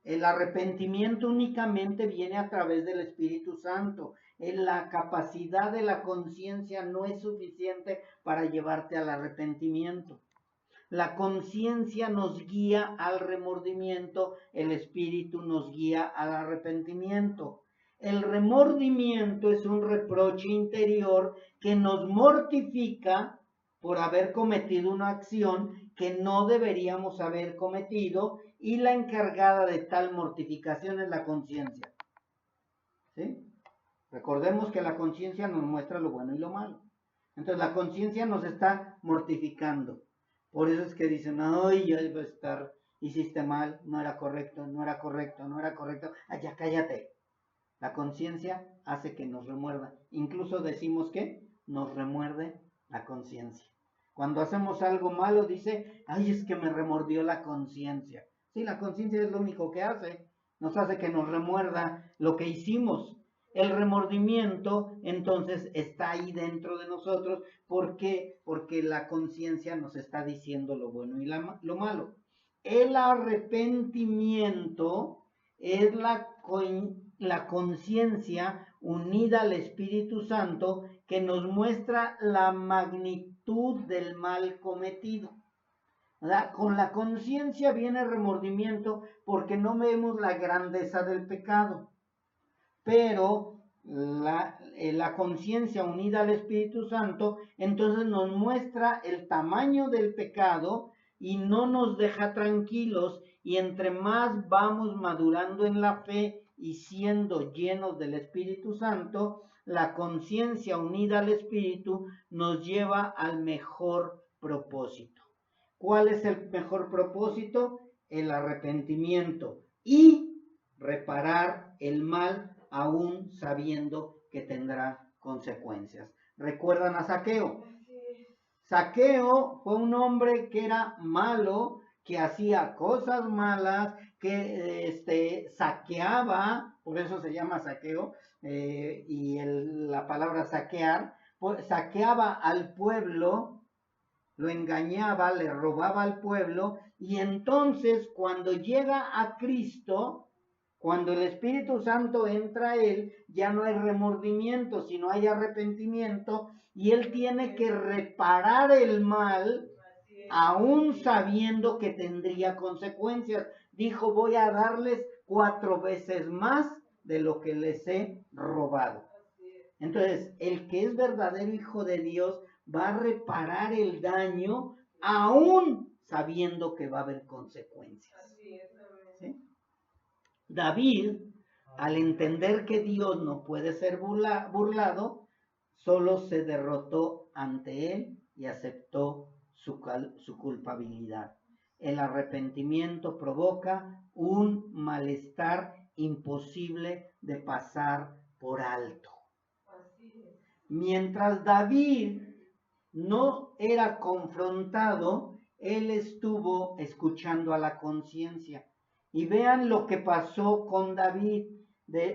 El arrepentimiento únicamente viene a través del Espíritu Santo. La capacidad de la conciencia no es suficiente para llevarte al arrepentimiento. La conciencia nos guía al remordimiento, el Espíritu nos guía al arrepentimiento. El remordimiento es un reproche interior que nos mortifica por haber cometido una acción que no deberíamos haber cometido, y la encargada de tal mortificación es la conciencia. ¿Sí? Recordemos que la conciencia nos muestra lo bueno y lo malo. Entonces la conciencia nos está mortificando. Por eso es que dicen, ay, ya debe estar, hiciste mal, no era correcto, no era correcto, no era correcto. Ay, ya cállate. La conciencia hace que nos remuerda. Incluso decimos que nos remuerde la conciencia. Cuando hacemos algo malo, dice, ay, es que me remordió la conciencia. Sí, la conciencia es lo único que hace. Nos hace que nos remuerda lo que hicimos. El remordimiento, entonces, está ahí dentro de nosotros. ¿Por qué? Porque la conciencia nos está diciendo lo bueno y lo malo. El arrepentimiento es la conciencia unida al Espíritu Santo que nos muestra la magnitud del mal cometido. ¿Verdad? Con la conciencia viene remordimiento porque no vemos la grandeza del pecado. Pero la conciencia unida al Espíritu Santo entonces nos muestra el tamaño del pecado y no nos deja tranquilos, y entre más vamos madurando en la fe y siendo llenos del Espíritu Santo, la conciencia unida al Espíritu nos lleva al mejor propósito. ¿Cuál es el mejor propósito? El arrepentimiento y reparar el mal aún sabiendo que tendrá consecuencias. ¿Recuerdan a Zaqueo? Zaqueo fue un hombre que era malo, que hacía cosas malas, que saqueaba, por eso se llama saqueo, la palabra saquear, saqueaba al pueblo, lo engañaba, le robaba al pueblo, y entonces cuando llega a Cristo, cuando el Espíritu Santo entra a él, ya no hay remordimiento, sino hay arrepentimiento, y él tiene que reparar el mal, aún sabiendo que tendría consecuencias. Dijo, voy a darles 4 veces más de lo que les he robado. Entonces, el que es verdadero hijo de Dios va a reparar el daño, aún sabiendo que va a haber consecuencias. ¿Sí? David, al entender que Dios no puede ser burlado, solo se derrotó ante él y aceptó su culpabilidad. El arrepentimiento provoca un malestar imposible de pasar por alto. Mientras David no era confrontado, él estuvo escuchando a la conciencia. Y vean lo que pasó con David.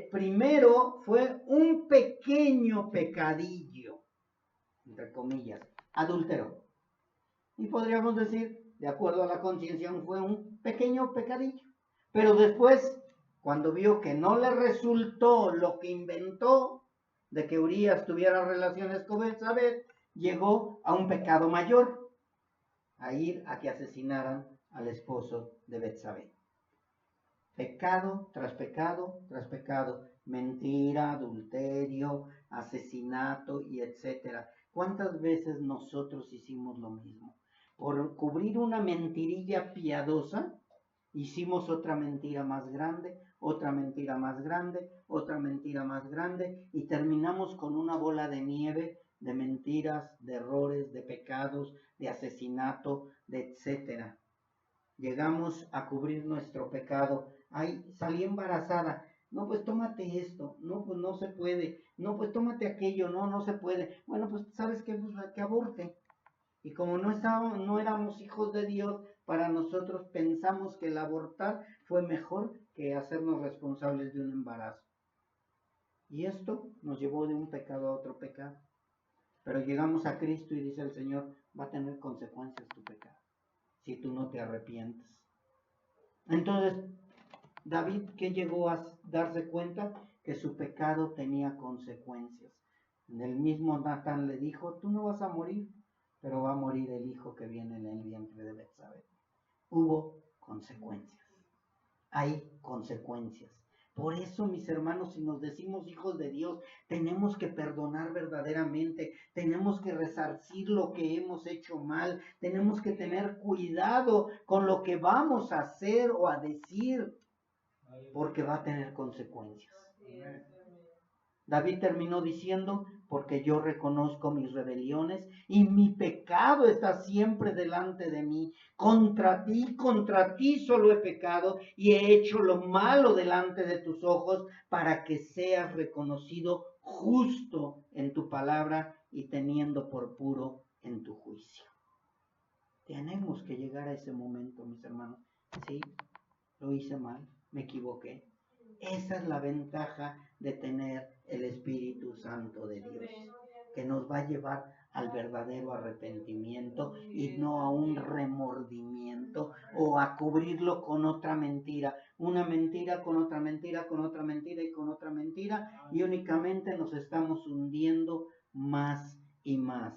Primero fue un pequeño pecadillo, entre comillas, adúltero. Y podríamos decir, de acuerdo a la conciencia, fue un pequeño pecadillo. Pero después, cuando vio que no le resultó lo que inventó, de que Urías tuviera relaciones con Betsabé, llegó a un pecado mayor, a ir a que asesinaran al esposo de Betsabé. Pecado tras pecado tras pecado, mentira, adulterio, asesinato y etcétera. ¿Cuántas veces nosotros hicimos lo mismo? Por cubrir una mentirilla piadosa, hicimos otra mentira más grande, otra mentira más grande, otra mentira más grande, y terminamos con una bola de nieve de mentiras, de errores, de pecados, de asesinato, de etcétera. Llegamos a cubrir nuestro pecado. Ay, salí embarazada. No, pues tómate esto. No, pues no se puede. No, pues tómate aquello. No, no se puede. Bueno, pues ¿sabes qué? Pues que aborte. Y como no éramos hijos de Dios, para nosotros pensamos que el abortar fue mejor que hacernos responsables de un embarazo. Y esto nos llevó de un pecado a otro pecado. Pero llegamos a Cristo y dice el Señor, va a tener consecuencias tu pecado, si tú no te arrepientes. Entonces, David, ¿qué llegó a darse cuenta? Que su pecado tenía consecuencias. El mismo Natán le dijo, tú no vas a morir, pero va a morir el hijo que viene en el vientre de Betsabé. Hubo consecuencias. Hay consecuencias. Por eso, mis hermanos, si nos decimos hijos de Dios, tenemos que perdonar verdaderamente, tenemos que resarcir lo que hemos hecho mal, tenemos que tener cuidado con lo que vamos a hacer o a decir, porque va a tener consecuencias. David terminó diciendo, porque yo reconozco mis rebeliones y mi pecado está siempre delante de mí. Contra ti solo he pecado y he hecho lo malo delante de tus ojos para que seas reconocido justo en tu palabra y teniendo por puro en tu juicio. Tenemos que llegar a ese momento, mis hermanos. Sí, lo hice mal, me equivoqué. Esa es la ventaja de tener el Espíritu Santo de Dios, que nos va a llevar al verdadero arrepentimiento y no a un remordimiento o a cubrirlo con otra mentira. Una mentira con otra mentira, con otra mentira y con otra mentira, y únicamente nos estamos hundiendo más y más.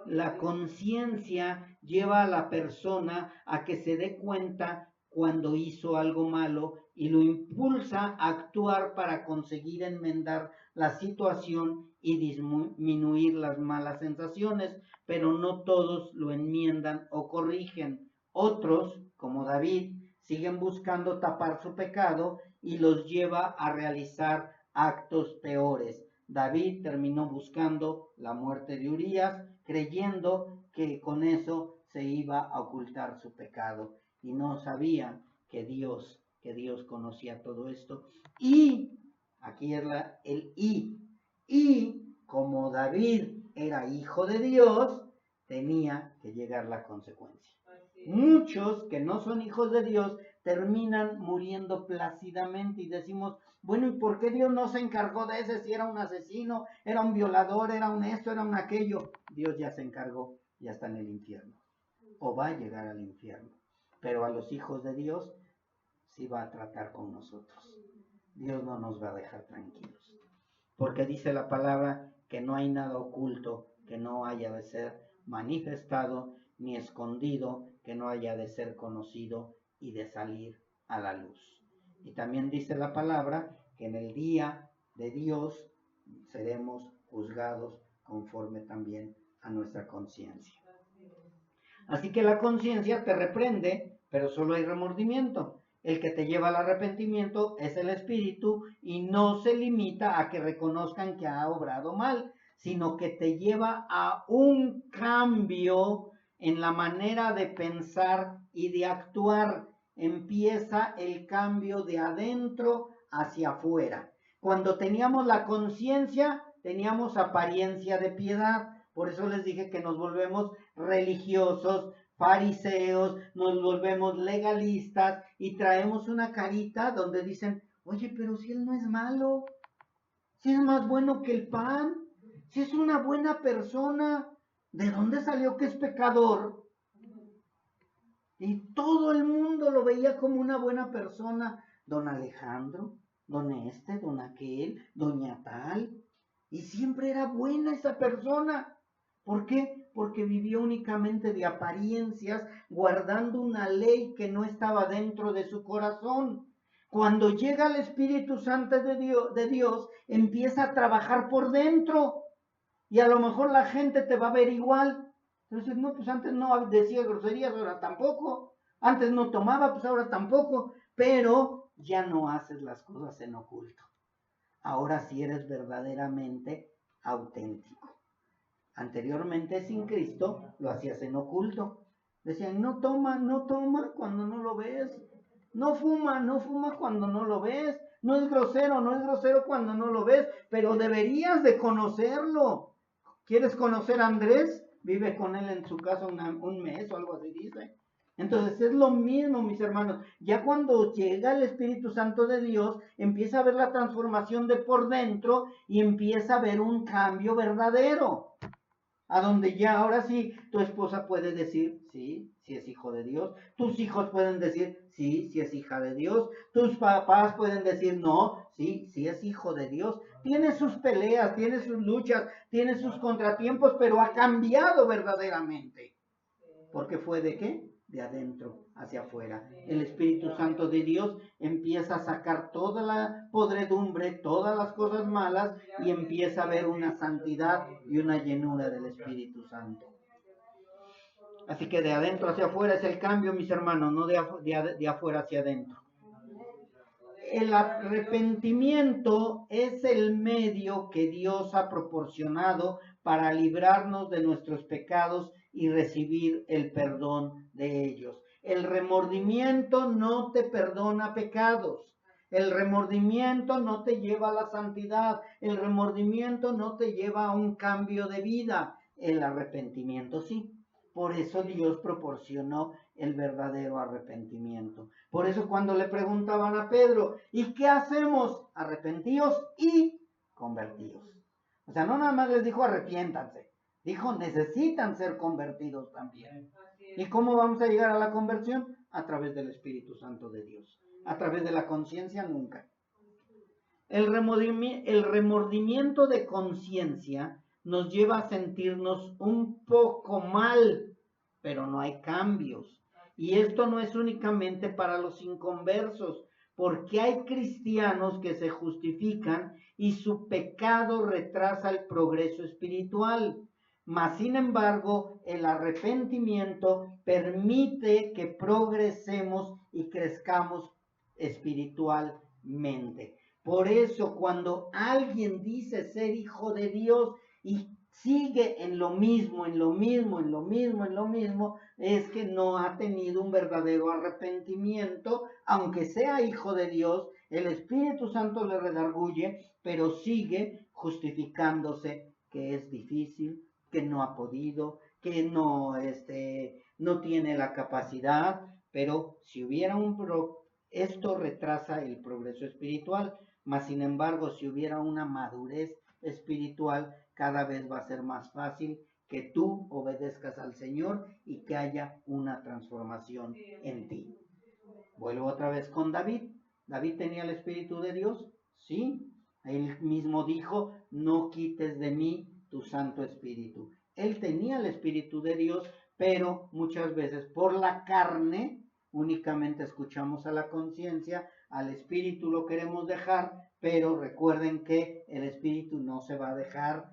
La conciencia lleva a la persona a que se dé cuenta cuando hizo algo malo y lo impulsa a actuar para conseguir enmendar la situación y disminuir las malas sensaciones, pero no todos lo enmiendan o corrigen. Otros, como David, siguen buscando tapar su pecado y los lleva a realizar actos peores. David terminó buscando la muerte de Urías, creyendo que con eso se iba a ocultar su pecado, y no sabía que Dios conocía todo esto. Y aquí es el y como David era hijo de Dios, tenía que llegar la consecuencia. Muchos que no son hijos de Dios terminan muriendo plácidamente y decimos, bueno, ¿y por qué Dios no se encargó de ese? Si era un asesino, era un violador, era un esto, era un aquello. Dios ya se encargó, ya está en el infierno, o va a llegar al infierno. Pero a los hijos de Dios sí va a tratar con nosotros. Dios no nos va a dejar tranquilos, porque dice la palabra que no hay nada oculto que no haya de ser manifestado, ni escondido que no haya de ser conocido y de salir a la luz. Y también dice la palabra que en el día de Dios seremos juzgados conforme también a nuestra conciencia. Así que la conciencia te reprende, pero solo hay remordimiento. El que te lleva al arrepentimiento es el Espíritu y no se limita a que reconozcan que ha obrado mal, sino que te lleva a un cambio en la manera de pensar y de actuar. Empieza el cambio de adentro hacia afuera. Cuando teníamos la conciencia, teníamos apariencia de piedad. Por eso les dije que nos volvemos religiosos, fariseos, nos volvemos legalistas y traemos una carita donde dicen, oye, pero si él no es malo, si es más bueno que el pan, si es una buena persona, ¿de dónde salió que es pecador? Y todo el mundo lo veía como una buena persona, don Alejandro, don don aquel, doña tal, y siempre era buena esa persona. ¿Por qué? Porque vivió únicamente de apariencias, guardando una ley que no estaba dentro de su corazón. Cuando llega el Espíritu Santo de Dios, empieza a trabajar por dentro. Y a lo mejor la gente te va a ver igual. Entonces, no, pues antes no decía groserías, ahora tampoco. Antes no tomaba, pues ahora tampoco. Pero ya no haces las cosas en oculto. Ahora sí eres verdaderamente auténtico. Anteriormente sin Cristo lo hacías en oculto. Decían, no toma cuando no lo ves. No fuma cuando no lo ves. No es grosero cuando no lo ves. Pero deberías de conocerlo. ¿Quieres conocer a Andrés? Vive con él en su casa un mes o algo así dice. Entonces es lo mismo, mis hermanos. Ya cuando llega el Espíritu Santo de Dios, empieza a ver la transformación de por dentro y empieza a ver un cambio verdadero. A donde ya ahora sí tu esposa puede decir, sí, sí es hijo de Dios. Tus hijos pueden decir, sí, sí es hija de Dios. Tus papás pueden decir, no, sí, sí es hijo de Dios. Tiene sus peleas, tiene sus luchas, tiene sus contratiempos, pero ha cambiado verdaderamente. ¿Porque fue de qué? De adentro hacia afuera. El Espíritu Santo de Dios empieza a sacar toda la podredumbre, todas las cosas malas y empieza a ver una santidad y una llenura del Espíritu Santo. Así que de adentro hacia afuera es el cambio, mis hermanos, no de afuera hacia adentro. El arrepentimiento es el medio que Dios ha proporcionado para librarnos de nuestros pecados y recibir el perdón de ellos. El remordimiento no te perdona pecados. El remordimiento no te lleva a la santidad. El remordimiento no te lleva a un cambio de vida. El arrepentimiento sí. Por eso Dios proporcionó el verdadero arrepentimiento. Por eso cuando le preguntaban a Pedro, ¿y qué hacemos? Arrepentíos y convertíos. O sea, no nada más les dijo arrepiéntanse, dijo necesitan ser convertidos también. ¿Y cómo vamos a llegar a la conversión? A través del Espíritu Santo de Dios. A través de la conciencia nunca. El remordimiento de conciencia nos lleva a sentirnos un poco mal, pero no hay cambios. Y esto no es únicamente para los inconversos, porque hay cristianos que se justifican y su pecado retrasa el progreso espiritual. Mas, sin embargo, el arrepentimiento permite que progresemos y crezcamos espiritualmente. Por eso cuando alguien dice ser hijo de Dios y sigue en lo mismo, es que no ha tenido un verdadero arrepentimiento, aunque sea hijo de Dios, el Espíritu Santo le redarguye, pero sigue justificándose que es difícil, que no ha podido, que no tiene la capacidad, pero si hubiera esto retrasa el progreso espiritual, mas sin embargo, si hubiera una madurez espiritual, cada vez va a ser más fácil que tú obedezcas al Señor y que haya una transformación en ti. Vuelvo otra vez con David. ¿David tenía el Espíritu de Dios? Sí. Él mismo dijo, no quites de mí tu Santo Espíritu. Él tenía el Espíritu de Dios, pero muchas veces por la carne únicamente escuchamos a la conciencia, al Espíritu lo queremos dejar, pero recuerden que el Espíritu no se va a dejar,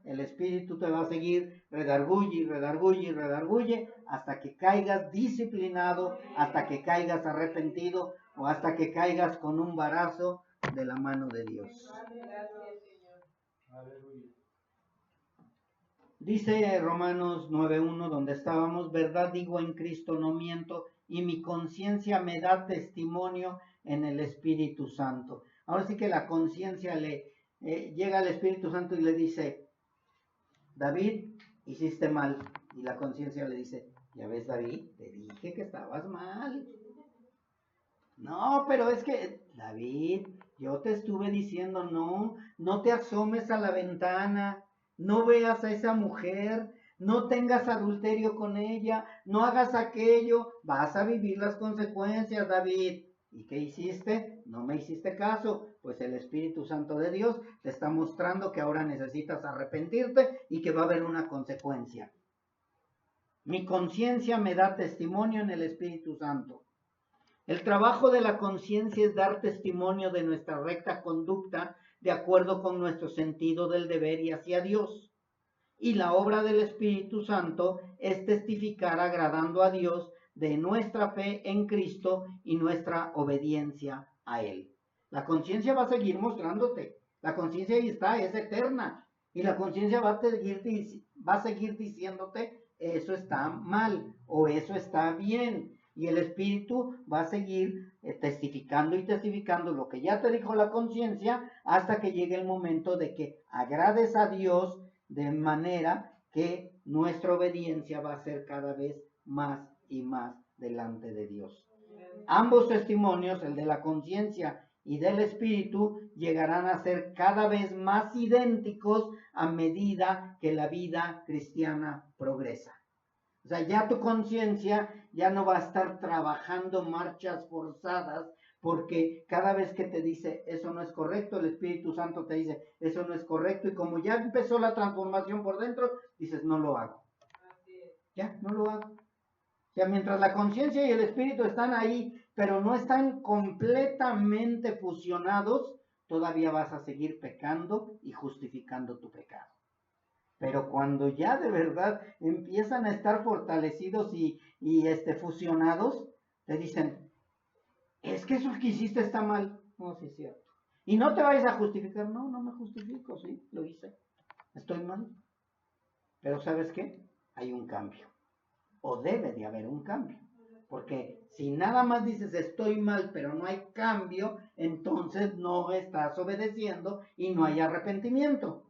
el Espíritu te va a seguir, redarguye, hasta que caigas disciplinado, hasta que caigas arrepentido o hasta que caigas con un varazo de la mano de Dios. Dice Romanos 9:1, donde estábamos, verdad digo en Cristo, no miento, y mi conciencia me da testimonio en el Espíritu Santo. Ahora sí que la conciencia le llega al Espíritu Santo y le dice, David, hiciste mal. Y la conciencia le dice, ya ves, David, te dije que estabas mal. No, pero es que, David, yo te estuve diciendo, no te asomes a la ventana, no veas a esa mujer, no tengas adulterio con ella, no hagas aquello, vas a vivir las consecuencias, David. ¿Y qué hiciste? No me hiciste caso. Pues el Espíritu Santo de Dios te está mostrando que ahora necesitas arrepentirte y que va a haber una consecuencia. Mi conciencia me da testimonio en el Espíritu Santo. El trabajo de la conciencia es dar testimonio de nuestra recta conducta de acuerdo con nuestro sentido del deber y hacia Dios. Y la obra del Espíritu Santo es testificar agradando a Dios de nuestra fe en Cristo y nuestra obediencia a Él. La conciencia va a seguir mostrándote. La conciencia ahí está, es eterna. Y la conciencia va a seguir diciéndote, eso está mal o eso está bien. Y el Espíritu va a seguir testificando y testificando lo que ya te dijo la conciencia hasta que llegue el momento de que agrades a Dios de manera que nuestra obediencia va a ser cada vez más y más delante de Dios. Ambos testimonios, el de la conciencia y del Espíritu, llegarán a ser cada vez más idénticos a medida que la vida cristiana progresa. O sea, ya tu conciencia ya no va a estar trabajando marchas forzadas porque cada vez que te dice eso no es correcto, el Espíritu Santo te dice eso no es correcto y como ya empezó la transformación por dentro, dices no lo hago. Ya, no lo hago. O sea, mientras la conciencia y el Espíritu están ahí, pero no están completamente fusionados, todavía vas a seguir pecando y justificando tu pecado. Pero cuando ya de verdad empiezan a estar fortalecidos y fusionados, te dicen, es que eso que hiciste está mal. No, sí es cierto. Y no te vayas a justificar. No me justifico, sí, lo hice. Estoy mal. Pero ¿sabes qué? Hay un cambio. O debe de haber un cambio. Porque si nada más dices estoy mal, pero no hay cambio, entonces no estás obedeciendo y no hay arrepentimiento.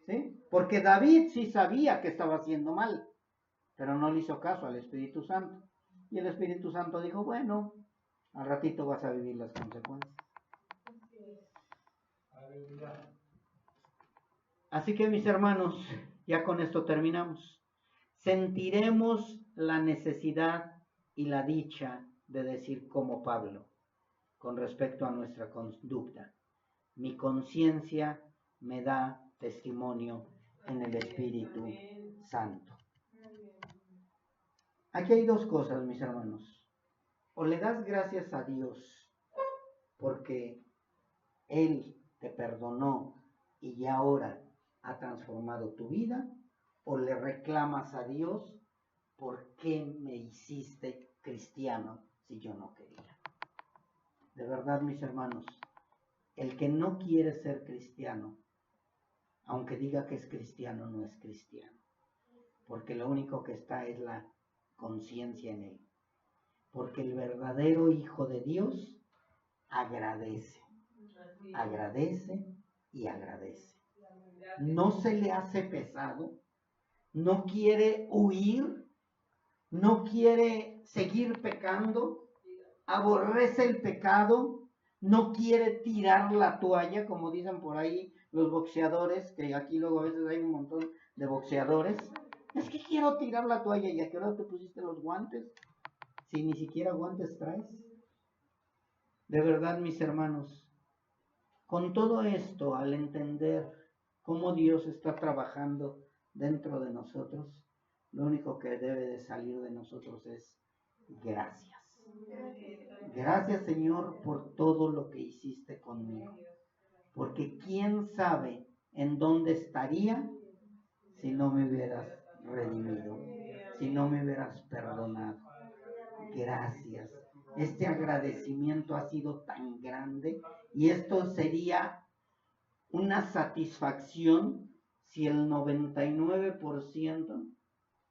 ¿Sí? Porque David sí sabía que estaba haciendo mal, pero no le hizo caso al Espíritu Santo. Y el Espíritu Santo dijo, bueno, al ratito vas a vivir las consecuencias. Así que mis hermanos, ya con esto terminamos. Sentiremos la necesidad y la dicha de decir como Pablo, con respecto a nuestra conducta. Mi conciencia me da testimonio en el Espíritu Santo. Aquí hay dos cosas, mis hermanos. O le das gracias a Dios porque Él te perdonó y ya ahora ha transformado tu vida, o le reclamas a Dios, ¿por qué me hiciste cristiano si yo no quería? De verdad, mis hermanos, el que no quiere ser cristiano, aunque diga que es cristiano, no es cristiano. Porque lo único que está es la conciencia en él. Porque el verdadero Hijo de Dios agradece, agradece y agradece. No se le hace pesado, no quiere huir, no quiere seguir pecando, aborrece el pecado, no quiere tirar la toalla, como dicen por ahí los boxeadores, que aquí luego a veces hay un montón de boxeadores. Es que quiero tirar la toalla. ¿Y a qué hora te pusiste los guantes? Si ni siquiera guantes traes. De verdad, mis hermanos, con todo esto, al entender cómo Dios está trabajando dentro de nosotros, lo único que debe de salir de nosotros es gracias. Gracias, Señor, por todo lo que hiciste conmigo. Porque quién sabe en dónde estaría si no me hubieras redimido, si no me hubieras perdonado. Gracias. Este agradecimiento ha sido tan grande y esto sería una satisfacción si el 99%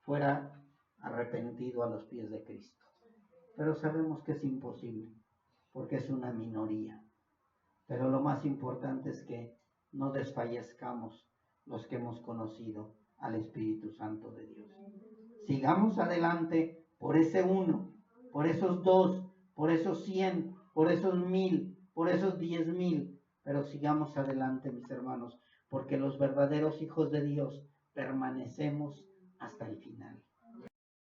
fuera arrepentido a los pies de Cristo. Pero sabemos que es imposible, porque es una minoría. Pero lo más importante es que no desfallezcamos los que hemos conocido al Espíritu Santo de Dios. Sigamos adelante por ese 1, por esos 2, por esos 100, por esos 1000, por esos 10,000. Pero sigamos adelante, mis hermanos, porque los verdaderos hijos de Dios permanecemos hasta el final.